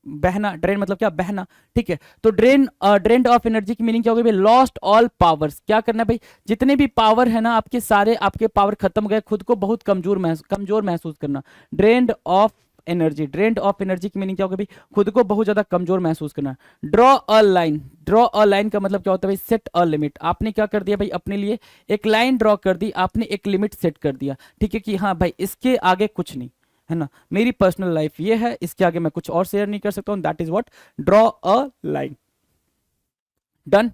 बहना, ड्रेन मतलब क्या, बहना, ठीक है। तो ड्रेन्ड ऑफ एनर्जी की मीनिंग क्या होगी भाई, लॉस्ट ऑल पावर्स। क्या करना है भाई, जितने भी पावर है ना आपके, सारे आपके पावर खत्म हो गए, खुद को बहुत कमजोर महसूस करना। Drained of energy, drained of energy की मीनिंग क्या होगी भाई, खुद को बहुत ज्यादा कमजोर महसूस करना। Draw a line, draw a line का मतलब क्या होता है भाई, सेट अ लिमिट। आपने क्या कर दिया भाई, अपने लिए एक लाइन ड्रॉ कर दी, आपने एक लिमिट सेट कर दिया, ठीक है, कि हाँ भाई इसके आगे कुछ नहीं, है ना, मेरी पर्सनल लाइफ ये है, इसके आगे मैं कुछ और शेयर नहीं कर सकता हूं, that is what draw a line. Done.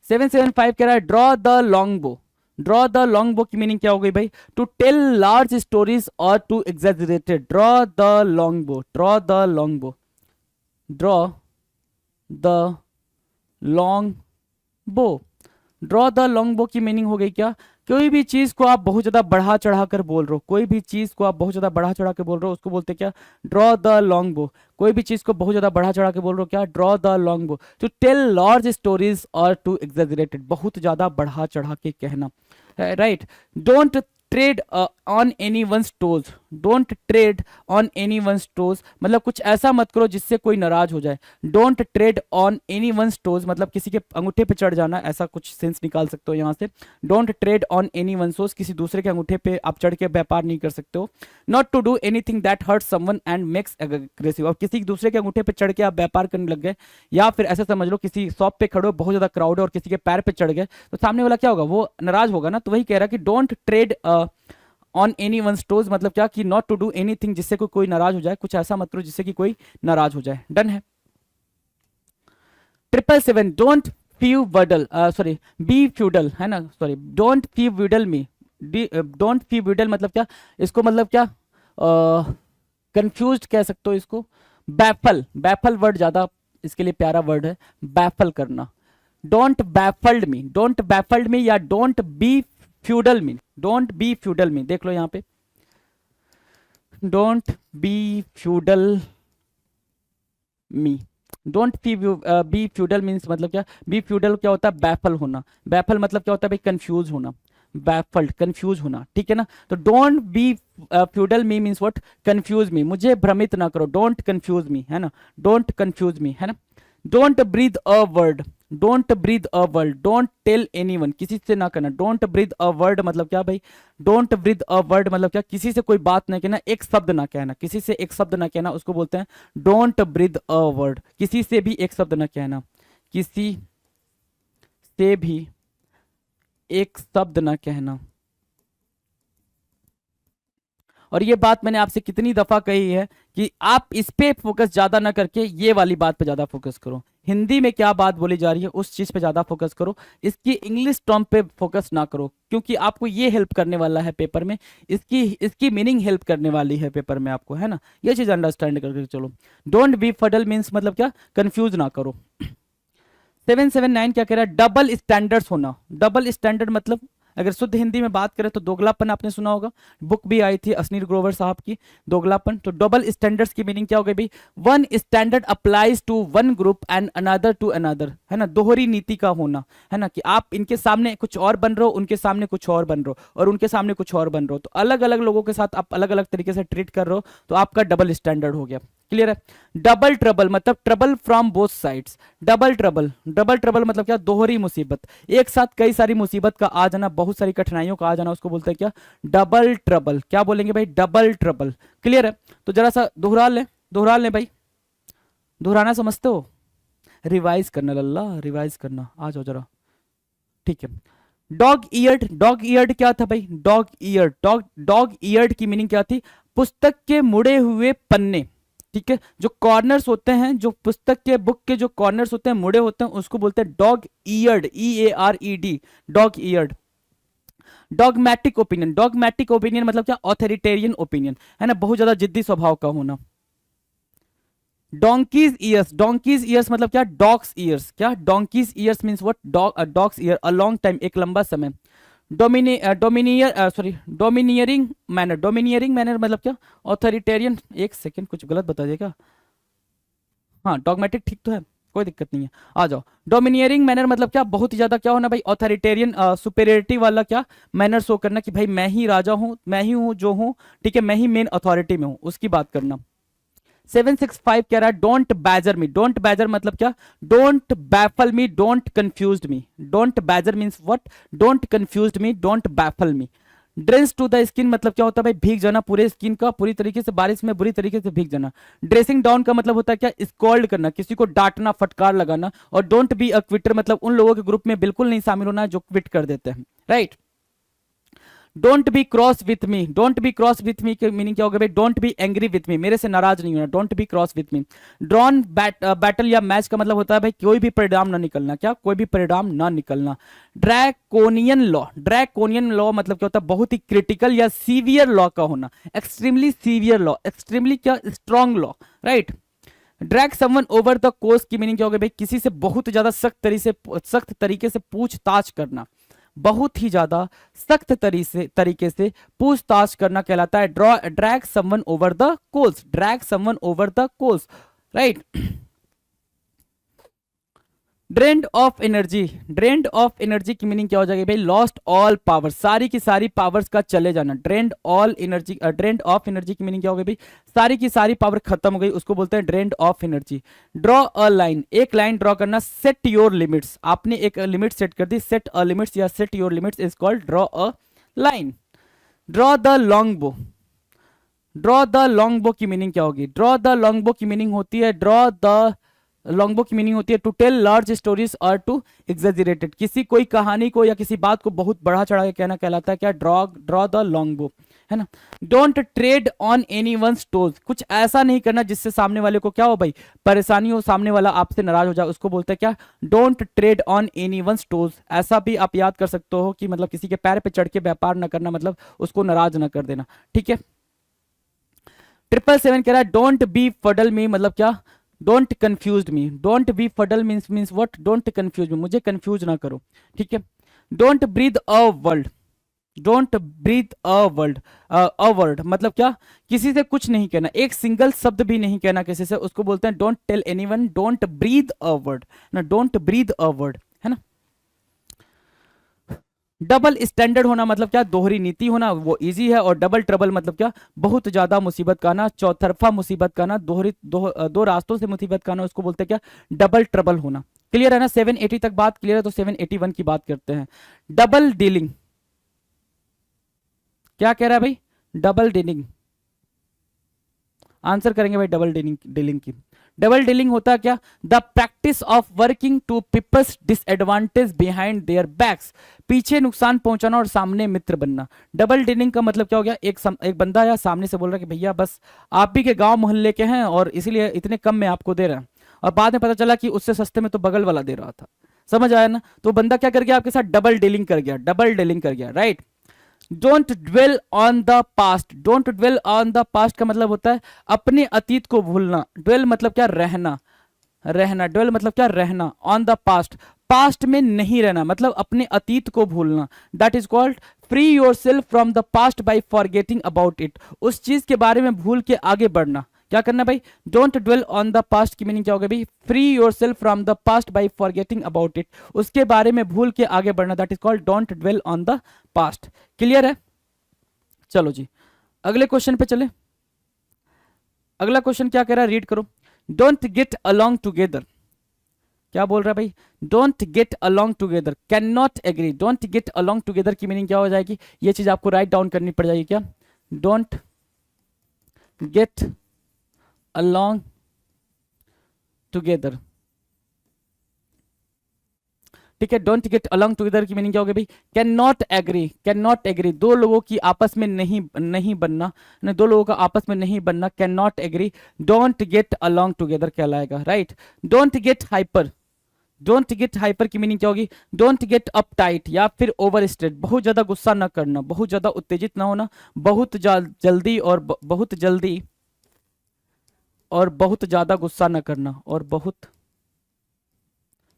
775 कह रहा है draw the long bow. Draw the long bow की मीनिंग क्या हो गई भाई, टू टेल लार्ज स्टोरीज और to exaggerated. Draw the long bow, draw the long bow, draw the long bow. Draw the long bow की meaning हो गई क्या, कोई भी चीज को आप बहुत ज्यादा बढ़ा चढ़ा कर बोल रहे हो, कोई भी चीज को आप बहुत ज्यादा बढ़ा चढ़ा कर बोल रहे हो, उसको बोलते हैं क्या, ड्रॉ द लॉन्ग बो। कोई भी चीज को बहुत ज्यादा बढ़ा चढ़ा के बोल रहे हो, क्या, draw the long bow. To tell large stories और टू एग्जैजरेटेड, बहुत ज्यादा बढ़ा चढ़ा के कहना, right. Don't tread on anyone's toes, don't tread on anyone's toes मतलब कुछ ऐसा मत करो जिससे कोई नाराज हो जाए। Don't tread on anyone's toes मतलब किसी के अंगूठे पे चढ़ जाना, ऐसा कुछ सेंस निकाल सकते हो यहाँ से। Don't tread on anyone's toes, किसी दूसरे के अंगूठे पे आप चढ़ के व्यापार नहीं कर सकते हो। Not to do anything that hurt someone and makes aggressive, और किसी दूसरे के अंगूठे पे चढ़ के आप व्यापार करने लग गए, या फिर ऐसा समझ लो किसी शॉप पे खड़े हो, बहुत ज्यादा क्राउड है और किसी के पैर पे चढ़ गए, तो सामने वाला क्या होगा, वो नाराज होगा ना। तो वही कह रहा कि don't tread on any one toes मतलब क्या, कि नॉट टू डू एनीथिंग जिससे कोई नाराज हो जाए, कुछ ऐसा मत करो जिससे कि कोई नाराज हो जाए। डन है। 777 don't fuddle, sorry be fuddle, है ना, sorry don't fuddle me. Don't fuddle मतलब क्या, इसको मतलब क्या, कंफ्यूज कह सकते हो इसको। बैफल, बैफल वर्ड ज्यादा इसके लिए प्यारा वर्ड है, बैफल करना। Don't baffled me, don't baffled me या don't befuddle me, don't befuddle me, देख लो यहां पे, don't befuddle me. Don't befuddle means मतलब क्या, बी फ्यूडल क्या होता है, बैफल होना। बैफल मतलब क्या होता है भाई, कंफ्यूज होना, बैफल्ड कंफ्यूज होना, ठीक है ना। तो don't befuddle me means what, confuse me, मुझे भ्रमित ना करो, डोंट कंफ्यूज मी, है ना, डोंट कंफ्यूज मी, है ना। Don't breathe a word, don't breathe a word, don't tell anyone, किसी से ना करना। डोंट ब्रीथ अ वर्ड मतलब क्या भाई, डोंट ब्रीथ अ वर्ड मतलब क्या, किसी से कोई बात ना कहना, एक शब्द ना कहना, किसी से एक शब्द ना कहना, उसको बोलते हैं डोंट ब्रीथ अ वर्ड। किसी से भी एक शब्द ना कहना, किसी से भी एक शब्द ना कहना। और ये बात मैंने आपसे कितनी दफा कही है कि आप इस पे फोकस ज्यादा ना करके ये वाली बात पे ज्यादा फोकस करो। हिंदी में क्या बात बोली जा रही है उस चीज पे ज्यादा फोकस करो, इसकी इंग्लिश टर्म पे फोकस ना करो, क्योंकि आपको ये हेल्प करने वाला है पेपर में, इसकी इसकी मीनिंग हेल्प करने वाली है पेपर में आपको, है ना। ये चीज अंडरस्टैंड करके चलो। डोंट बी फडल मीन्स मतलब क्या, कंफ्यूज ना करो। 779 क्या कह रहा है, डबल स्टैंडर्ड्स होना। डबल स्टैंडर्ड मतलब अगर शुद्ध हिंदी में बात करें तो दोगलापन, आपने सुना होगा, बुक भी आई थी अश्नीर ग्रोवर साहब की, दोगलापन। तो डबल स्टैंडर्ड्स की मीनिंग क्या हो गई भाई, one standard applies to one group and another to another, है ना, दोहरी नीति का होना, है ना, कि आप इनके सामने कुछ और बन रहे हो, उनके सामने कुछ और बन रहे हो, और उनके सामने कुछ और बन रहे हो, तो अलग अलग लोगों के साथ आप अलग अलग तरीके से ट्रीट कर रहे हो, तो आपका डबल स्टैंडर्ड हो गया। क्लियर है। डबल ट्रबल मतलब trouble from both sides. Double trouble, double trouble मतलब क्या, दोहरी मुसीबत, एक साथ कई सारी मुसीबत का आ जाना, बहुत सारी कठिनाइयों का आ जाना, उसको बोलते हैं क्या, डबल ट्रबल। क्या बोलेंगे भाई, डबल ट्रबल। क्लियर है। तो जरा सा दोहरा लें भाई, दोहराना समझते हो, रिवाइज करना लल्ला, रिवाइज करना, आ जाओ जरा, ठीक है। डॉग ईयर्ड, डॉग ईयर्ड क्या था भाई, डॉग ईयर्ड, डॉग ईयर्ड की मीनिंग क्या थी, पुस्तक के मुड़े हुए पन्ने, ठीक है, जो कॉर्नर्स होते हैं, जो पुस्तक के बुक के जो कॉर्नर्स होते हैं, मुड़े होते हैं, उसको बोलते हैं dog eared, EARED, dog eared. Dogmatic opinion, dogmatic opinion मतलब क्या, ऑथोरिटेरियन ओपिनियन, है ना, बहुत ज्यादा जिद्दी स्वभाव का होना। डोंकीज ईयर्स, डोंकीज ईयर्स मतलब क्या, डॉग्स ईयर्स। क्या, donkey's years means what, dogs year, a long time, एक लंबा समय। डोमिनियरिंग मैनर, डोमिनियरिंग मैनर मतलब क्या, ऑथोरिटेरियन। एक सेकेंड, कुछ गलत बता देगा, हाँ डॉगमेटिक ठीक तो है, कोई दिक्कत नहीं है, आ जाओ। डोमिनियरिंग मैनर मतलब क्या, बहुत ही ज्यादा क्या होना भाई, ऑथोरिटेरियन सुपेरियरिटी वाला क्या मैनर शो करना कि भाई मैं ही राजा हूं, मैं ही हूं जो हूं, ठीक है, मैं ही मेन अथॉरिटी में हूं, उसकी बात करना। 765 कह रहा है don't badger me. Don't badger मतलब क्या, don't baffle me, don't confuse me. Don't badger means what, don't confuse me, don't baffle me. Drench to the skin मतलब क्या होता है भाई, भीग जाना पूरे स्किन का, पूरी तरीके से बारिश में बुरी तरीके से भीग जाना। ड्रेसिंग डाउन का मतलब होता है क्या, स्कॉल्ड करना, किसी को डांटना, फटकार लगाना। और डोंट बी अ क्विटर मतलब उन लोगों के ग्रुप में बिल्कुल नहीं शामिल होना जो क्विट कर देते हैं, right. Don't be cross with me. Don't be cross with me की मीनिंग क्या होगा भाई, don't be angry with me, मेरे से नाराज नहीं होना, don't be cross with me. Drawn battle या मैच का मतलब होता है भाई कोई भी परिणाम ना निकलना, क्या, कोई भी परिणाम ना निकलना। Draconian law. ड्रैकोनियन लॉ मतलब क्या होता है, बहुत ही क्रिटिकल या सीवियर लॉ का होना, एक्सट्रीमली सीवियर लॉ, एक्सट्रीमली क्या, strong law, right. Drag someone over the course की मीनिंग क्या होगा भाई, किसी से बहुत ज्यादा सख्त तरीके से पूछताछ करना, बहुत ही ज्यादा सख्त तरीके से पूछताछ करना कहलाता है drag someone over the coals. Drag someone over the coals, right. Drained of energy. Drained of energy की मीनिंग क्या हो जाएगी भाई, लॉस्ट ऑल पावर, सारी की सारी पावर्स का चले जाना। Drained all energy, drained of energy की मीनिंग क्या हो गई भाई, सारी की सारी पावर खत्म हो गई, उसको बोलते हैं drained of energy. Draw a line, एक लाइन ड्रॉ करना। सेट योर लिमिट्स, आपने एक लिमिट सेट कर दी, सेट अ लिमिट्स या set your limits is called draw a line. Draw the long bow. Draw the long bow की meaning क्या होगी, draw the long bow की मीनिंग होती है, ड्रॉ द लॉन्ग बो की मीनिंग होती है टू टेल लार्ज स्टोरीज और टू एग्जेजरेटेड, किसी कोई कहानी को या किसी बात को बहुत बढ़ा चढ़ा के कहना कहलाता है क्या, ड्रॉ द लॉन्ग बो, है ना। Don't tread on anyone's toes, कुछ ऐसा नहीं करना जिससे सामने वाले को क्या हो भाई, परेशानी हो, सामने वाला आपसे नाराज हो जाए, उसको बोलते हैं क्या, don't tread on anyone's toes. ऐसा भी आप याद कर सकते हो कि मतलब किसी के पैर पे चढ़ के व्यापार ना करना, मतलब उसको नाराज ना कर देना, ठीक है। 777 कह रहा है डोंट बी फडल मी मतलब क्या, don't confuse me. Don't be fuddle means what, don't confuse me, मुझे कंफ्यूज ना करो, ठीक है। Don't breathe a world. Don't breathe a world, a word मतलब क्या, किसी से कुछ नहीं कहना, एक सिंगल शब्द भी नहीं कहना किसी से, उसको बोलते हैं don't tell anyone, don't breathe a word ना, डोंट ब्रीथ अ वर्ड, है ना। डबल स्टैंडर्ड होना मतलब क्या, दोहरी नीति होना, वो इजी है। और डबल ट्रबल मतलब क्या, बहुत ज्यादा मुसीबत का आना, चौतरफा मुसीबत का आना, दो रास्तों से मुसीबत का आना, उसको बोलते हैं क्या, डबल ट्रबल होना। क्लियर है ना, 780 तक बात क्लियर है, तो 781 की बात करते हैं। डबल डीलिंग, क्या कह रहा है भाई, डबल डीलिंग, आंसर करेंगे भाई डबल डीलिंग, डीलिंग की। डबल डीलिंग होता है क्या, the practice of working to people's disadvantage behind their backs, पीछे नुकसान पहुंचाना और सामने मित्र बनना। डबल डीलिंग का मतलब क्या हो गया, एक बंदा या सामने से बोल रहा है कि भैया बस आप भी के गांव मोहल्ले के हैं और इसीलिए इतने कम में आपको दे रहे हैं, और बाद में पता चला कि उससे सस्ते में तो बगल वाला दे रहा था, समझ आया ना। तो बंदा क्या कर गया, आपके साथ डबल डीलिंग कर गया, डबल डीलिंग कर गया, right. Don't dwell on the past. Don't dwell on the past का मतलब होता है अपने अतीत को भूलना। ड्वेल मतलब क्या, रहना, रहना। ड्वेल मतलब क्या, रहना। ऑन द पास्ट, पास्ट में नहीं रहना, मतलब अपने अतीत को भूलना। That is called free yourself from the past by forgetting about it, उस चीज के बारे में भूल के आगे बढ़ना। क्या करना भाई, don't dwell on the past की मीनिंग क्या होगा भाई, free yourself from the past by forgetting about it, उसके बारे में भूल के आगे बढ़ना। That is called don't dwell on the past. Clear है, चलो जी अगले क्वेश्चन पे चले। अगला क्वेश्चन क्या कह रहा है, रीड करो। डोंट गेट अलोंग टुगेदर, क्या बोल रहा है भाई, don't get along together, can not agree. Don't get along together की मीनिंग क्या हो जाएगी, ये चीज आपको राइट डाउन करनी पड़ जाएगी, क्या, डोंट गेट अलोंग टुगेदर, ठीक है। डोंट गेट अलोंग टुगेदर की मीनिंग क्या होगी भाई, can not agree. Can not agree, दो लोगों की आपस में नहीं बनना, दो लोगों का आपस में नहीं बनना, can not agree, don't get along together कहलाएगा, right. Don't get hyper. Don't get hyper की मीनिंग क्या होगी, डोंट गेट अप टाइट या फिर ओवर स्टेट, बहुत ज्यादा गुस्सा ना करना, बहुत ज्यादा उत्तेजित ना होना, बहुत जल्दी और बहुत जल्दी और बहुत ज्यादा गुस्सा ना करना, और बहुत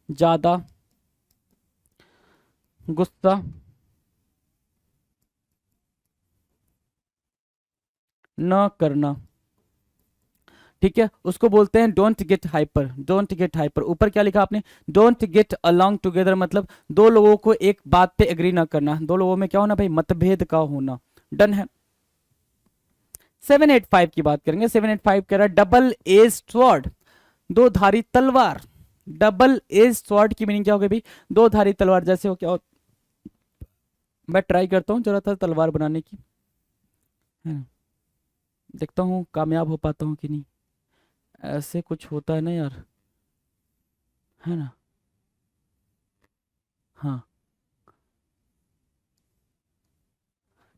ज्यादा गुस्सा न करना। ठीक है, उसको बोलते हैं don't get hyper. Don't get hyper, ऊपर क्या लिखा आपने, डोंट गेट अलोंग टुगेदर, मतलब दो लोगों को एक बात पे एग्री ना करना, दो लोगों में क्या होना भाई, मतभेद का होना। डन है। 785 की बात करेंगे। 785 कह रहा है डबल एज स्वॉर्ड, दो धारी तलवार। डबल एज स्वॉर्ड की मीनिंग क्या होगी भाई, दो धारी तलवार। जैसे हो क्या मैं ट्राई करता हूँ जरा था तलवार बनाने की, है ना, देखता हूँ कामयाब हो पाता हूँ कि नहीं। ऐसे कुछ होता है ना यार, है ना। हाँ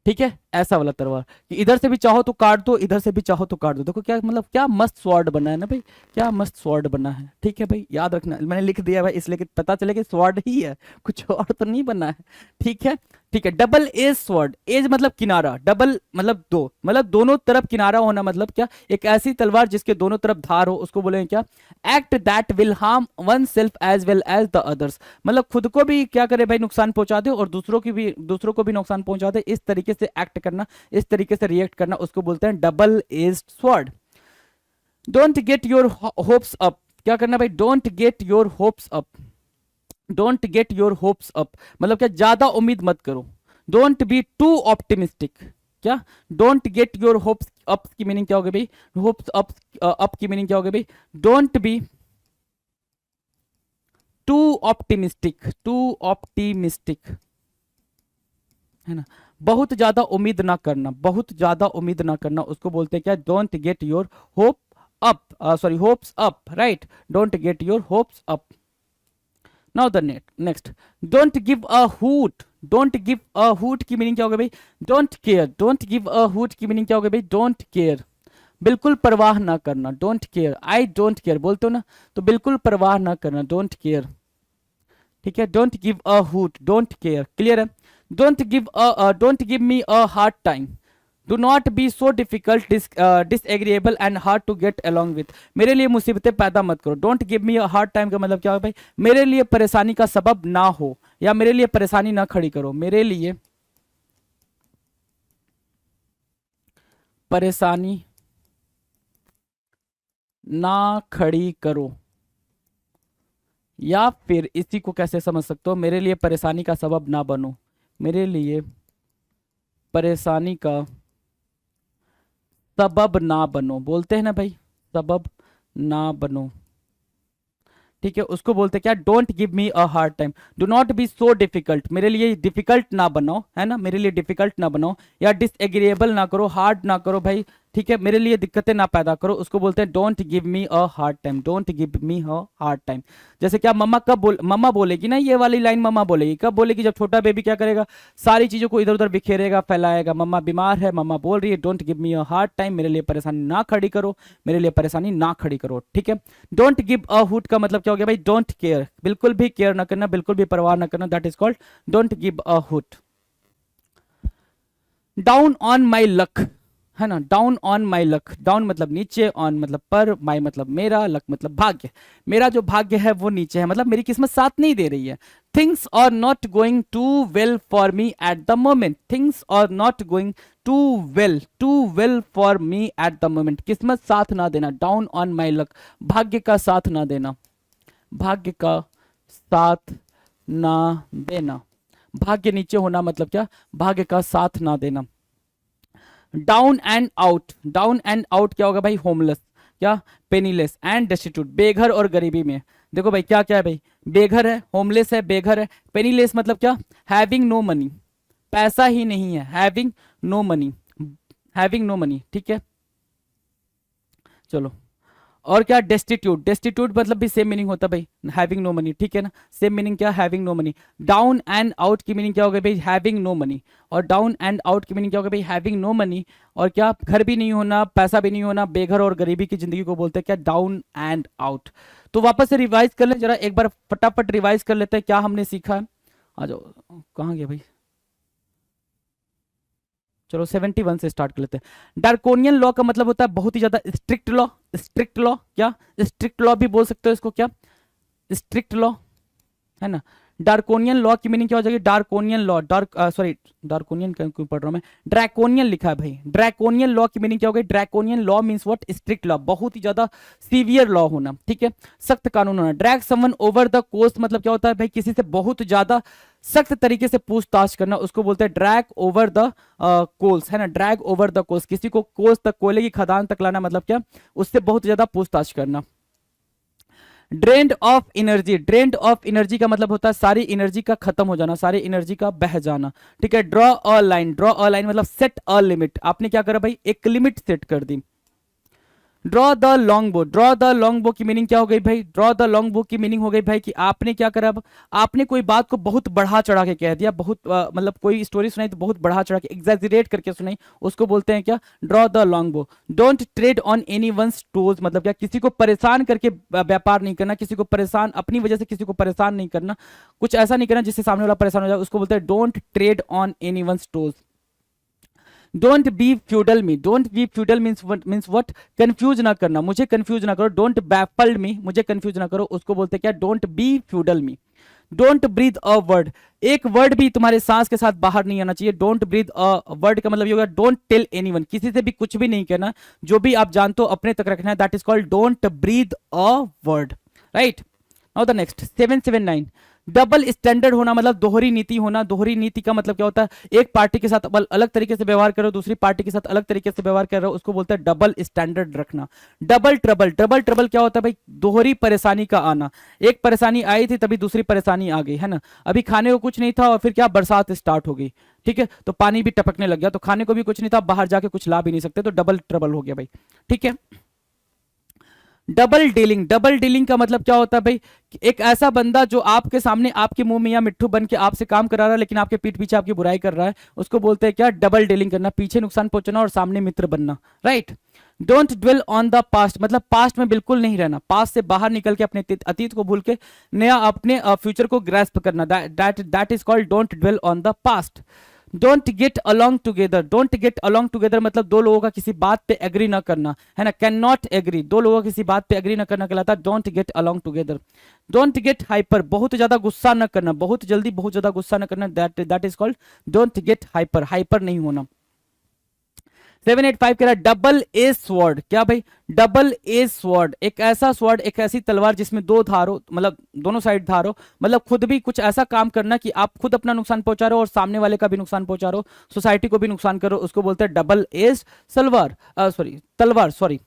ठीक है, ऐसा वाला तलवार कि इधर से भी चाहो तो काट दो, इधर से भी चाहो तो काट दो। देखो क्या मतलब, क्या मस्त स्वॉर्ड बना है ना भाई, क्या मस्त स्वॉर्ड बना है। ठीक है भाई, याद रखना, मैंने लिख दिया भाई इसलिए कि पता चले कि स्वॉर्ड ही है, कुछ और तो नहीं बना है। ठीक है, ठीक है। डबल एज स्वॉर्ड, एज मतलब किनारा, डबल मतलब दो, मतलब दोनों तरफ किनारा होना, मतलब क्या, एक ऐसी तलवार जिसके दोनों तरफ धार हो, उसको बोलेंगे क्या, act that will harm oneself as well as the others. मतलब खुद को भी क्या करे भाई, नुकसान पहुंचा दे, और दूसरों को भी नुकसान पहुंचा दे, इस तरीके से एक्ट करना, इस तरीके से रिएक्ट करना, उसको बोलते हैं double edged sword. Don't get your hopes up, क्या करना भाई, don't get your hopes up. Don't get your hopes up मतलब क्या, ज्यादा उम्मीद मत करो। डोंट बी टू ऑप्टिमिस्टिक, क्या, don't get your hopes up की मीनिंग क्या होगी भाई, होप्स अप की मीनिंग क्या होगी भाई, don't B to optimistic, to optimistic, है ना, बहुत ज्यादा उम्मीद ना करना, बहुत ज्यादा उम्मीद ना करना, उसको बोलते हैं क्या, don't get your hope up, sorry hopes up, right, don't get your hopes up. Now the next, don't give a hoot. Don't give a hoot की मीनिंग क्या होगा भाई, don't care. Don't give a hoot की meaning क्या होगा भाई, don't care, बिल्कुल परवाह ना करना। Don't care, I don't care बोलते हो ना, तो बिल्कुल परवाह ना करना, डोंट केयर। ठीक है, don't give a hoot, don't care, clear है। Don't give me a hard time, do not be so difficult, disagreeable and hard to get along with. मेरे लिए मुसीबतें पैदा मत करो। Don't give me a hard time का मतलब क्या है भाई, मेरे लिए परेशानी का सबब ना हो, या मेरे लिए परेशानी ना खड़ी करो, मेरे लिए परेशानी ना खड़ी करो। या फिर इसी को कैसे समझ सकते हो, मेरे लिए परेशानी का सबब ना बनो, मेरे लिए परेशानी का सबब ना बनो, बोलते हैं ना भाई, सबब ना बनो। ठीक है, उसको बोलते हैं क्या, don't give me a hard time, do not be so difficult, मेरे लिए डिफिकल्ट ना बनाओ, है ना, मेरे लिए डिफिकल्ट ना बनाओ, या डिसएग्रीएबल ना करो, हार्ड ना करो भाई। ठीक है, मेरे लिए दिक्कतें ना पैदा करो, उसको बोलते हैं don't give me a hard time, don't give me a hard time. जैसे क्या, मम्मा बोलेगी ना, ये वाली लाइन मम्मा बोलेगी कब बोलेगी, जब छोटा बेबी क्या करेगा, सारी चीजों को इधर उधर बिखेरेगा, फैलाएगा, मम्मा बीमार है, मम्मा बोल रही है don't give me a hard time, मेरे लिए परेशानी ना खड़ी करो, मेरे लिए परेशानी ना खड़ी करो। ठीक है, डोंट गिव अ हुट का मतलब क्या हो गया भाई, डोंट केयर, बिल्कुल भी केयर ना करना, बिल्कुल भी परवाह ना करना, that is called don't give a hoot. Down on my luck, है ना, down on my luck, down मतलब नीचे, ऑन मतलब पर, माई मतलब मेरा, लक मतलब भाग्य, मेरा जो भाग्य है वो नीचे है, मतलब मेरी किस्मत साथ नहीं दे रही है। Things are not going too well for me at the moment, things are not going too well for me at the moment, किस्मत साथ ना देना, डाउन ऑन माई लक, भाग्य का साथ ना देना, भाग्य का साथ ना देना, भाग्य नीचे होना मतलब क्या, भाग्य का साथ ना देना। Down and out, down and out क्या होगा भाई, होमलेस, क्या, पेनीलेस एंड डेस्टिट्यूट, बेघर और गरीबी में। देखो भाई क्या क्या है भाई, बेघर है, होमलेस है, बेघर है, पेनीलेस मतलब क्या, हैविंग नो मनी, पैसा ही नहीं है, having no money, having no money. ठीक है, चलो, और क्या, डेस्टिट्यूट, डेस्टिट्यूट मतलब भी सेम मीनिंग होता है भाई, हैविंग नो मनी। ठीक है ना, सेम मीनिंग क्या, having no money. Down and out की मीनिंग क्या हो गई भाई, हैविंग नो मनी, और डाउन एंड आउट की मीनिंग क्या हो गई भाई, हैविंग नो मनी, और क्या, घर भी नहीं होना, पैसा भी नहीं होना, बेघर और गरीबी की जिंदगी को बोलते हैं क्या, डाउन एंड आउट। तो वापस से रिवाइज कर लें जरा, एक बार फटाफट रिवाइज कर लेते हैं क्या हमने सीखा है। आ जाओ, कहाँ गया भाई, चलो 71 से स्टार्ट कर लेते हैं। डार्कोनियन लॉ का मतलब होता है बहुत ही ज्यादा स्ट्रिक्ट लॉ, स्ट्रिक्ट लॉ, क्या, स्ट्रिक्ट लॉ भी बोल सकते हो इसको, क्या, स्ट्रिक्ट लॉ, है ना। डार्कोनियन लॉ की मीनिंग क्या हो जाएगी? डार्कोनियन लॉ, डार्कोनियन क्यों पढ़ रहा हूं मैं, ड्रैकोनियन लिखा है भाई। ड्रैकोनियन लॉ की मीनिंग क्या हो गई? Draconian law means what? Strict law, बहुत ही ज्यादा सीवियर लॉ होना, ठीक है, सख्त कानून होना। Drag someone over the coast मतलब क्या होता है भाई? किसी से बहुत ज्यादा सख्त तरीके से पूछताछ करना, उसको बोलते हैं ड्रैग ओवर द कोल्स, है ना, ड्रैग ओवर द कोल्स, किसी को कोस तक, कोयले की खदान तक लाना, मतलब क्या? उससे बहुत ज्यादा पूछताछ करना। Drained of energy, drained of energy का मतलब होता है सारी एनर्जी का खत्म हो जाना, सारी एनर्जी का बह जाना, ठीक है। Draw a line, draw a line मतलब सेट अ लिमिट, आपने क्या करा भाई? एक लिमिट सेट कर दी। Draw the long bow, draw the long bow की मीनिंग क्या हो गई भाई? ड्रॉ द लॉन्ग बो की मीनिंग हो गई भाई कि आपने क्या करा? अब आपने कोई बात को बहुत बढ़ा चढ़ा के कह दिया, बहुत मतलब कोई स्टोरी सुनाई तो बहुत बढ़ा चढ़ा के, एग्जैजरेट करके सुनाई, उसको बोलते हैं क्या? Draw the long bow. Don't tread on anyone's toes मतलब क्या? किसी को परेशान करके व्यापार नहीं करना, किसी को परेशान, अपनी वजह से किसी को परेशान नहीं करना, कुछ ऐसा नहीं करना जिससे सामने वाला परेशान हो जाए, उसको बोलते हैं don't tread on anyone's toes. Don't befuddle me, don't befuddle means what? Confuse ना करना, मुझे कंफ्यूज ना करो। डोंट बैफल्ड मी, मुझे कंफ्यूज ना करो, उसको बोलते हैं क्या? Don't befuddle me. Don't breathe a word, एक वर्ड भी तुम्हारे सांस के साथ बाहर नहीं आना चाहिए। डोंट ब्रीथ अ वर्ड का मतलब ये होगा डोंट टेल एनीवन, किसी से भी कुछ भी नहीं कहना, जो भी आप जानते हो अपने तक रखना है, that is called don't breathe a word, right. Now the next 779, double standard होना मतलब दोहरी नीति होना। दोहरी नीति का मतलब क्या होता है? एक पार्टी के साथ अलग तरीके से व्यवहार करो, दूसरी पार्टी के साथ अलग तरीके से व्यवहार कर रहे हो, उसको बोलते हैं डबल स्टैंडर्ड रखना। डबल ट्रबल, डबल ट्रबल क्या होता है भाई? दोहरी परेशानी का आना, एक परेशानी आई थी तभी दूसरी परेशानी आ गई, है ना। अभी खाने को कुछ नहीं था और फिर क्या? बरसात स्टार्ट हो गई, ठीक है, तो पानी भी टपकने लग गया, तो खाने को भी कुछ नहीं था, बाहर जाके कुछ ला भी नहीं सकते, तो डबल ट्रबल हो गया भाई, ठीक है। डबल डीलिंग, डबल डीलिंग का मतलब क्या होता है भाई? एक ऐसा बंदा जो आपके सामने आपके मुंह में या मिट्ठू बन के आपसे काम करा रहा है लेकिन आपके पीठ पीछे आपकी बुराई कर रहा है, उसको बोलते हैं क्या? डबल डीलिंग करना, पीछे नुकसान पहुंचाना और सामने मित्र बनना, right. Don't dwell on the past मतलब पास्ट में बिल्कुल नहीं रहना, पास्ट से बाहर निकल के अपने अतीत को भूल के नया अपने फ्यूचर को ग्रैस्प करना, that is called don't dwell on the past. Don't get along together, don't get along together मतलब दो लोगों का किसी बात पे एग्री ना करना, है ना, कैन नॉट एग्री, दो लोगों का किसी बात पे एग्री ना करना कहलाता है don't get along together. Don't get hyper, बहुत ज्यादा गुस्सा ना करना, बहुत जल्दी बहुत ज्यादा गुस्सा ना करना, that is called don't get hyper, hyper नहीं होना। 785 कह रहा है डबल एज स्वॉर्ड, क्या भाई? डबल एज स्वॉर्ड, एक ऐसा स्वॉर्ड, एक ऐसी तलवार जिसमें दो धार हो, मतलब दोनों साइड धार हो, मतलब खुद भी कुछ ऐसा काम करना कि आप खुद अपना नुकसान पहुंचा रहे हो और सामने वाले का भी नुकसान पहुंचा रहे हो, सोसाइटी को भी नुकसान करो, उसको बोलते हैं डबल एज सलवार, तलवार, sorry.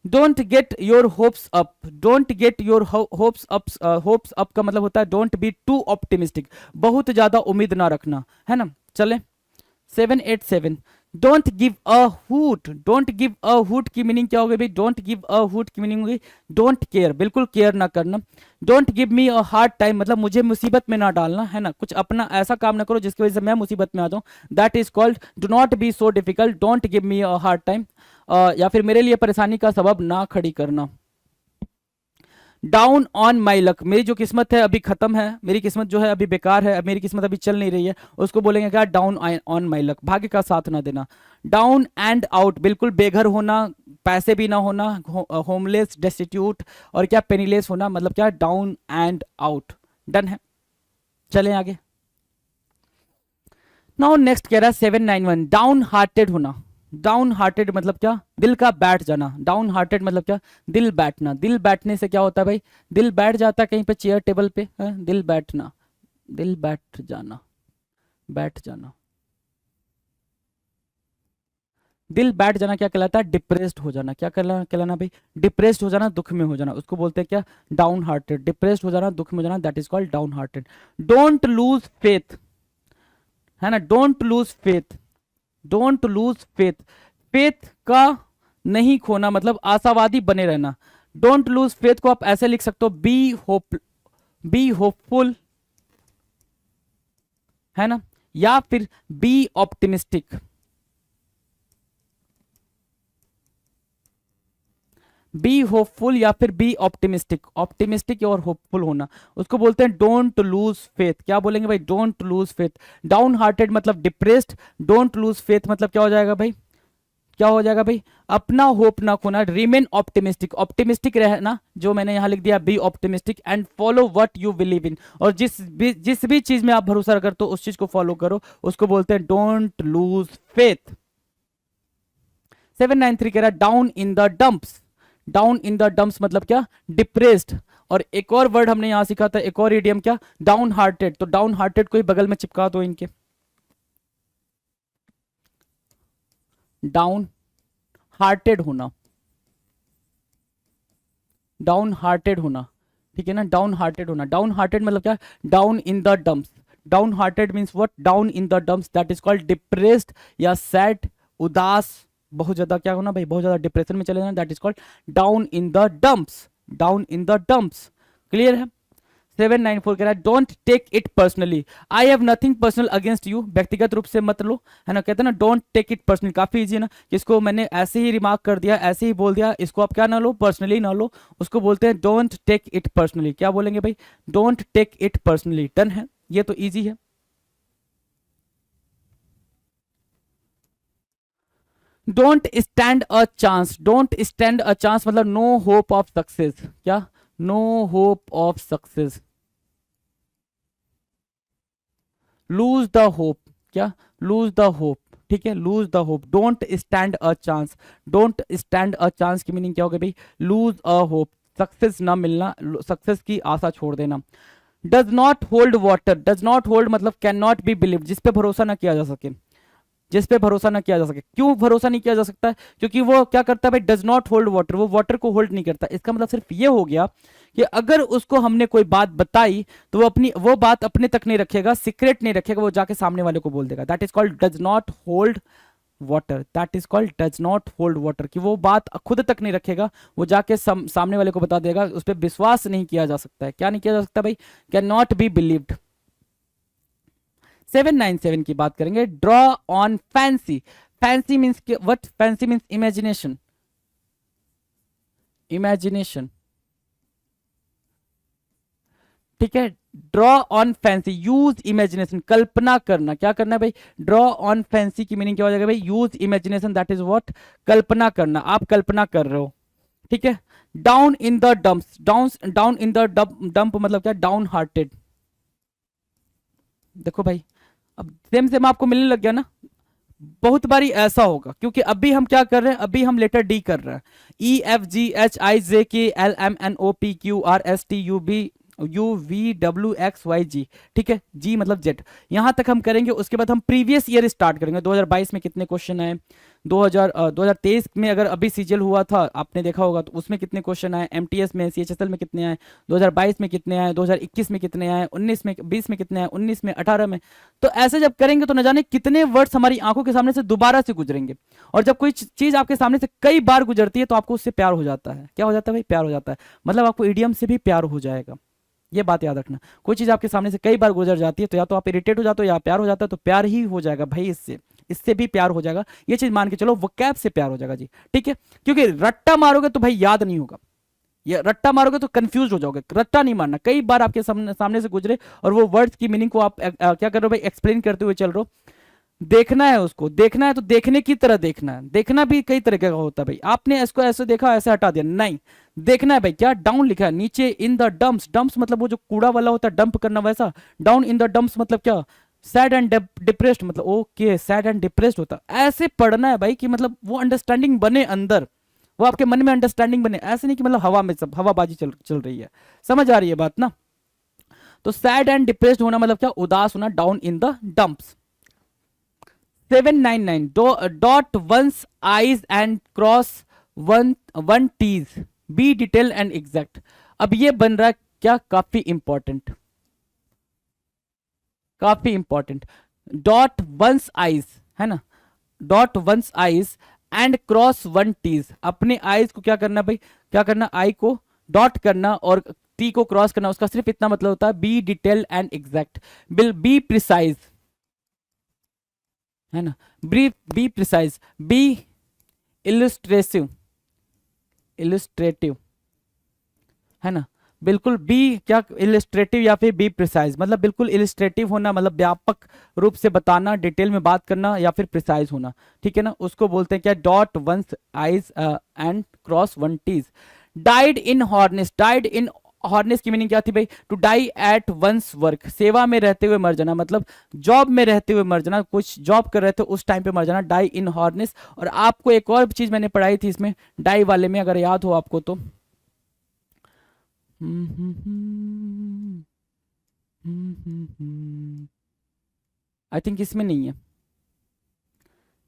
Don't get your hopes up, don't get your hopes up, hopes up का मतलब होता है डोंट बी टू ऑप्टिमिस्टिक, बहुत ज्यादा उम्मीद ना रखना, है ना। चले 787, don't give a hoot, don't give a hoot की मीनिंग क्या हो गई भाई? डोंट गिव अ हुट की मीनिंग हो गई डोंट केयर, बिल्कुल केयर ना करना। Don't give me a hard time मतलब मुझे मुसीबत में ना डालना, है ना, कुछ अपना ऐसा काम ना करो जिसकी वजह से मैं मुसीबत में आ जाऊं, that is called do not be so difficult, don't give me a hard time, या फिर मेरे लिए परेशानी का सबब ना खड़ी करना। डाउन ऑन माई लक, मेरी जो किस्मत है अभी खत्म है, मेरी किस्मत जो है अभी बेकार है, मेरी किस्मत अभी चल नहीं रही है, उसको बोलेंगे क्या? डाउन ऑन माई लक, भाग्य का साथ ना देना। डाउन एंड आउट, बिल्कुल बेघर होना, पैसे भी ना होना, होमलेस, डेस्टिट्यूट और क्या? पेनीलेस होना, मतलब क्या? डाउन एंड आउट, डन है। चलें आगे। नाउ नेक्स्ट कह रहा है 791, डाउन हार्टेड होना। डाउन हार्टेड मतलब क्या? दिल का बैठ जाना। डाउन हार्टेड मतलब क्या? दिल बैठना। दिल बैठने से क्या होता है भाई? दिल बैठ जाता है कहीं पे, चेयर टेबल पे, है? दिल बैठना, दिल बैठ जाना, बैठ जाना, दिल बैठ जाना क्या कहलाता है? डिप्रेस्ड हो जाना। क्या कहलाना भाई? डिप्रेस्ड हो जाना, दुख में हो जाना, उसको बोलते हैं क्या? Down hearted. डिप्रेस्ड हो जाना, दुख में हो जाना, that is called down hearted. Don't lose faith, है ना, don't lose faith, don't lose faith, faith का नहीं खोना मतलब आशावादी बने रहना। डोंट लूज फेथ को आप ऐसे लिख सकते हो बी होपफुल, है ना, या फिर बी ऑप्टिमिस्टिक, बी होपफुल या फिर बी ऑप्टिमिस्टिक, ऑप्टिमिस्टिक और होपफुल होना, उसको बोलते हैं डोंट लूज फेथ। क्या बोलेंगे भाई? Don't lose faith. Down hearted मतलब डिप्रेस्ड, डोंट लूज फेथ मतलब क्या हो जाएगा भाई? क्या हो जाएगा भाई, अपना होप ना खोना, रिमेन ऑप्टिमिस्टिक, ऑप्टिमिस्टिक रहना, जो मैंने यहाँ लिख दिया, be optimistic and follow what you believe in, और जिस भी चीज में आप भरोसा करते हो उस चीज को फॉलो करो, उसको बोलते हैं डोंट लूज फेथ। 793 कह रहा है down in the dumps, down in the dumps मतलब क्या, डिप्रेस्ड। और एक और वर्ड हमने यहां सीखा था, एक और इडियम क्या, डाउन हार्टेड, तो डाउन हार्टेड को ही बगल में चिपका दो इनके, डाउन हार्टेड होना, डाउन हार्टेड होना, ठीक है ना, डाउन हार्टेड होना, डाउन हार्टेड मतलब क्या, down in the dumps, down hearted means what, down in the dumps, that is called depressed या सैड, उदास, बहुत ज्यादा क्या होना भाई, बहुत ज्यादा डिप्रेशन में चले जाना, that is called down in the dumps, down in the dumps. Clear है। 794 कह रहा है don't take it personally, I have nothing personal against you, व्यक्तिगत रूप से मत लो, है ना, कहते हैं ना डोंट टेक इट पर्सनली, काफी इजी है ना, इसको मैंने ऐसे ही रिमार्क कर दिया, ऐसे ही बोल दिया, इसको आप क्या ना लो, पर्सनली ना लो, उसको बोलते हैं डोंट टेक इट पर्सनली, क्या बोलेंगे भाई, don't take it personally, done है, ये तो इजी है। Don't stand a chance, don't stand a chance मतलब नो होप ऑफ सक्सेस, क्या, no hope of success, lose the hope, क्या, लूज द होप, ठीक है, lose the hope, don't stand a chance, don't stand a chance की meaning क्या होगी भाई, lose a hope, success ना मिलना, सक्सेस की आशा छोड़ देना। Does not hold water, does not hold मतलब कैन नॉट बी बिलीव, जिस पे भरोसा ना किया जा सके, जिस पे भरोसा ना किया जा सके, क्यों भरोसा नहीं किया जा सकता है, क्योंकि वो क्या करता है भाई, डज नॉट होल्ड वाटर, वो वाटर को होल्ड नहीं करता, इसका मतलब सिर्फ ये हो गया कि अगर उसको हमने कोई बात बताई तो वो बात अपने तक नहीं रखेगा, सीक्रेट नहीं रखेगा, वो जाके सामने वाले को बोल देगा, that is called does not hold water, that is called does not hold water, कि वो बात खुद तक नहीं रखेगा, वो जाके सामने वाले को बता देगा, उस पर विश्वास नहीं किया जा सकता है, क्या नहीं किया जा सकता भाई, कैन नॉट बी बिलीव्ड। 797 की बात करेंगे, draw on fancy, fancy means what, fancy means imagination, imagination, ठीक है, draw on fancy, use imagination, कल्पना करना, क्या करना है भाई, ड्रॉ ऑन फैंसी की मीनिंग क्या हो जाएगा भाई, use imagination, that is what, कल्पना करना, आप कल्पना कर रहे हो, ठीक है। Down in the dumps, down down in the dump मतलब क्या, डाउन हार्टेड, देखो भाई अब सेम सेम आपको मिलने लग गया ना, बहुत बारी ऐसा होगा, क्योंकि अभी हम क्या कर रहे हैं, अभी हम लेटर डी कर रहे हैं, E F G H I J K L M N O P Q R S T U B U V W X Y Z, ठीक है, जी मतलब जेड, यहां तक हम करेंगे, उसके बाद हम प्रीवियस ईयर स्टार्ट करेंगे, 2022 में कितने क्वेश्चन आए, 2023 में अगर अभी सीजीएल हुआ था आपने देखा होगा तो उसमें कितने क्वेश्चन आए, एमटीएस में सीएचएसएल में कितने आए, 2022 में कितने आए, 2021 में कितने आए, 19 में, 20 में कितने आए, 19 में, 18 में, तो ऐसे जब करेंगे तो न जाने कितने वर्ड्स हमारी आंखों के सामने से दोबारा से गुजरेंगे, और जब कोई चीज आपके सामने से कई बार गुजरती है तो आपको उससे प्यार हो जाता है, क्या हो जाता है भाई, प्यार हो जाता है, मतलब आपको इडियम से भी प्यार हो जाएगा, ये बात याद रखना, कोई चीज आपके सामने से कई बार गुजर जाती है तो या तो आप इरिटेट हो जाते हो या प्यार हो जाता है, तो प्यार ही हो जाएगा भाई, इससे भी प्यार हो जाएगा, ये चीज मान के चलो, वो कैब से प्यार हो जाएगा जी, ठीक है, क्योंकि रट्टा मारोगे तो भाई याद नहीं होगा, ये रट्टा मारोगे तो कंफ्यूज हो जाओगे, रट्टा नहीं मारना, कई बार आपके सामने से गुजरे और वो वर्ड्स की मीनिंग को आप क्या कर रहे हो भाई, एक्सप्लेन करते हुए चल रहे हो, देखना है उसको, देखना है तो देखने की तरह देखना है, देखना भी कई तरीके का होता है भाई, आपने इसको ऐसे देखा ऐसे हटा दिया, नहीं, देखना है भाई, क्या डाउन लिखा है नीचे, इन द डंप्स, डंप्स मतलब वो जो कूड़ा वाला होता है, डंप करना वैसा, डाउन इन द डंप्स मतलब क्या, सैड एंड डिप्रेस्ड, मतलब ओके सैड एंड डिप्रेस्ड होता, ऐसे पढ़ना है भाई कि मतलब वो अंडरस्टैंडिंग बने अंदर, वो आपके मन में अंडरस्टैंडिंग बने, ऐसे नहीं कि मतलब हवा में सब हवाबाजी चल रही है, समझ आ रही है बात ना, तो सैड एंड डिप्रेस्ड होना मतलब क्या, उदास होना, down in the dumps. 799 dot one's i's and cross one t's, be detail and exact, अब ये बन रहा है क्या, काफी इंपॉर्टेंट, काफी इंपॉर्टेंट, डॉट वंस आईज, है ना, dot one's i's and cross one t's, अपने आईज को क्या करना भाई, क्या करना, आई को डॉट करना और टी को क्रॉस करना, उसका सिर्फ इतना मतलब होता है, be detail and exact, will be precise, है ना, be precise, be illustrative, illustrative, है ना, बिल्कुल बी क्या इलिस्ट्रेटिव या फिर बी प्रिसाइज, मतलब बिल्कुल इलिस्ट्रेटिव होना, मतलब व्यापक रूप से बताना, डिटेल में बात करना, या फिर प्रिसाइज होना, ठीक है ना, उसको बोलते हैं क्या, dot one's i's and cross one t's. Died in harness, died in harness की मीनिंग क्या थी भाई, to die at one's work, सेवा में रहते हुए मर जाना, मतलब जॉब में रहते हुए मर जाना, कुछ जॉब कर रहे थे उस टाइम पे मर जाना, डाई इन हॉर्नेस। और आपको एक और चीज मैंने पढ़ाई थी इसमें डाई वाले में, अगर याद हो आपको तो, आई थिंक इसमें नहीं है,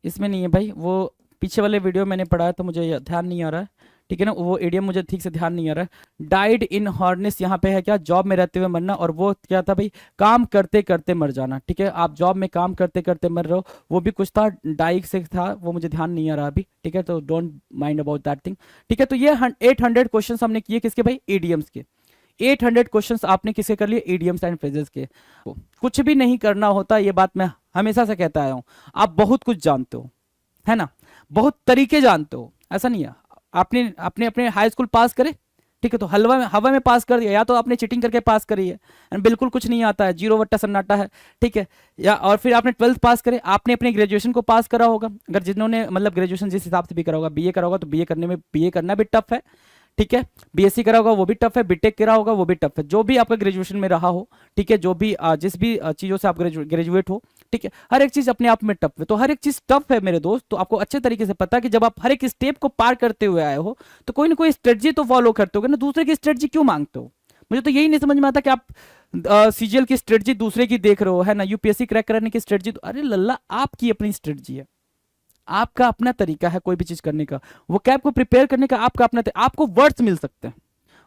इसमें नहीं है भाई, वो पीछे वाले वीडियो मैंने पढ़ा तो मुझे ध्यान नहीं आ रहा है, ठीक है ना, वो एडियम मुझे ठीक से ध्यान नहीं आ रहा है। डाइड इन हॉर्नेस यहाँ पे है क्या, जॉब में रहते हुए मरना, और वो क्या था भाई, काम करते करते मर जाना, ठीक है, आप जॉब में काम करते करते मर रहे हो, वो भी कुछ था डाइक से था, वो मुझे ध्यान नहीं आ रहा अभी, ठीक है, तो don't mind about that thing, ठीक है। तो ये 800 क्वेश्चन हमने किए किसके भाई, एडियम्स के। 800 क्वेश्चंस आपने किसके कर लिए, इडियम्स एंड फ्रेजेस के। कुछ भी नहीं करना होता, ये बात मैं हमेशा से कहता आया हूं, आप बहुत कुछ जानते हो, है ना, बहुत तरीके जानते हो, ऐसा नहीं है। आपने अपने अपने हाई स्कूल पास करे, ठीक है, तो हवा में पास कर दिया, या तो आपने चीटिंग करके पास करी है and बिल्कुल कुछ नहीं आता है, जीरो वट्टा सन्नाटा है, ठीक है, या और फिर आपने 12th पास करे, आपने अपने ग्रेजुएशन को पास करा होगा, अगर जिन्होंने मतलब ग्रेजुएशन जिस हिसाब से भी करा होगा, बीए करा होगा, तो बीए करने में बीए करना भी टफ है, ठीक है, बीएससी करा होगा वो भी टफ है, बीटेक करा होगा वो भी टफ है, जो भी आपका ग्रेजुएशन में रहा हो, ठीक है, जो भी जिस भी चीज़ों से आप ग्रेजुएट हो, ठीक है, हर एक चीज़ अपने आप में टफ है, तो हर एक चीज़ टफ है मेरे दोस्त, तो आपको अच्छे तरीके से पता है कि जब आप हर एक स्टेप को पार करते हुए आए हो, तो कोई ना कोई स्ट्रेटजी तो फॉलो करते हो ना, दूसरे की स्ट्रेटजी क्यों मांगते हो। मुझे तो यही नहीं समझ में आता कि आप सीजीएल की स्ट्रेटजी दूसरे की देख रहे हो, है ना, यूपीएससी क्रैक करने की स्ट्रेटजी, अरे लल्ला आपकी अपनी स्ट्रेटजी है, आपका अपना तरीका है कोई भी चीज करने का, वो कैब को प्रिपेयर करने का आपका अपना आपको वर्ड्स मिल सकते हैं,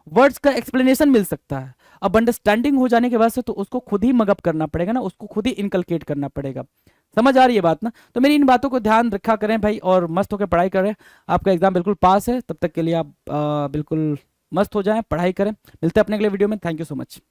वर्ड्स का एक्सप्लेनेशन मिल सकता है, अब अंडरस्टैंडिंग हो जाने के बाद से तो उसको खुद ही मगअप करना पड़ेगा ना, उसको खुद ही इनकलकेट करना पड़ेगा। समझ आ रही है बात ना, तो मेरी इन बातों को ध्यान रखा करें भाई, और मस्त होकर पढ़ाई करें, आपका एग्जाम बिल्कुल पास है, तब तक के लिए आप बिल्कुल मस्त हो जाएं, पढ़ाई करें। मिलते हैं अपने अगले वीडियो में, थैंक यू सो मच।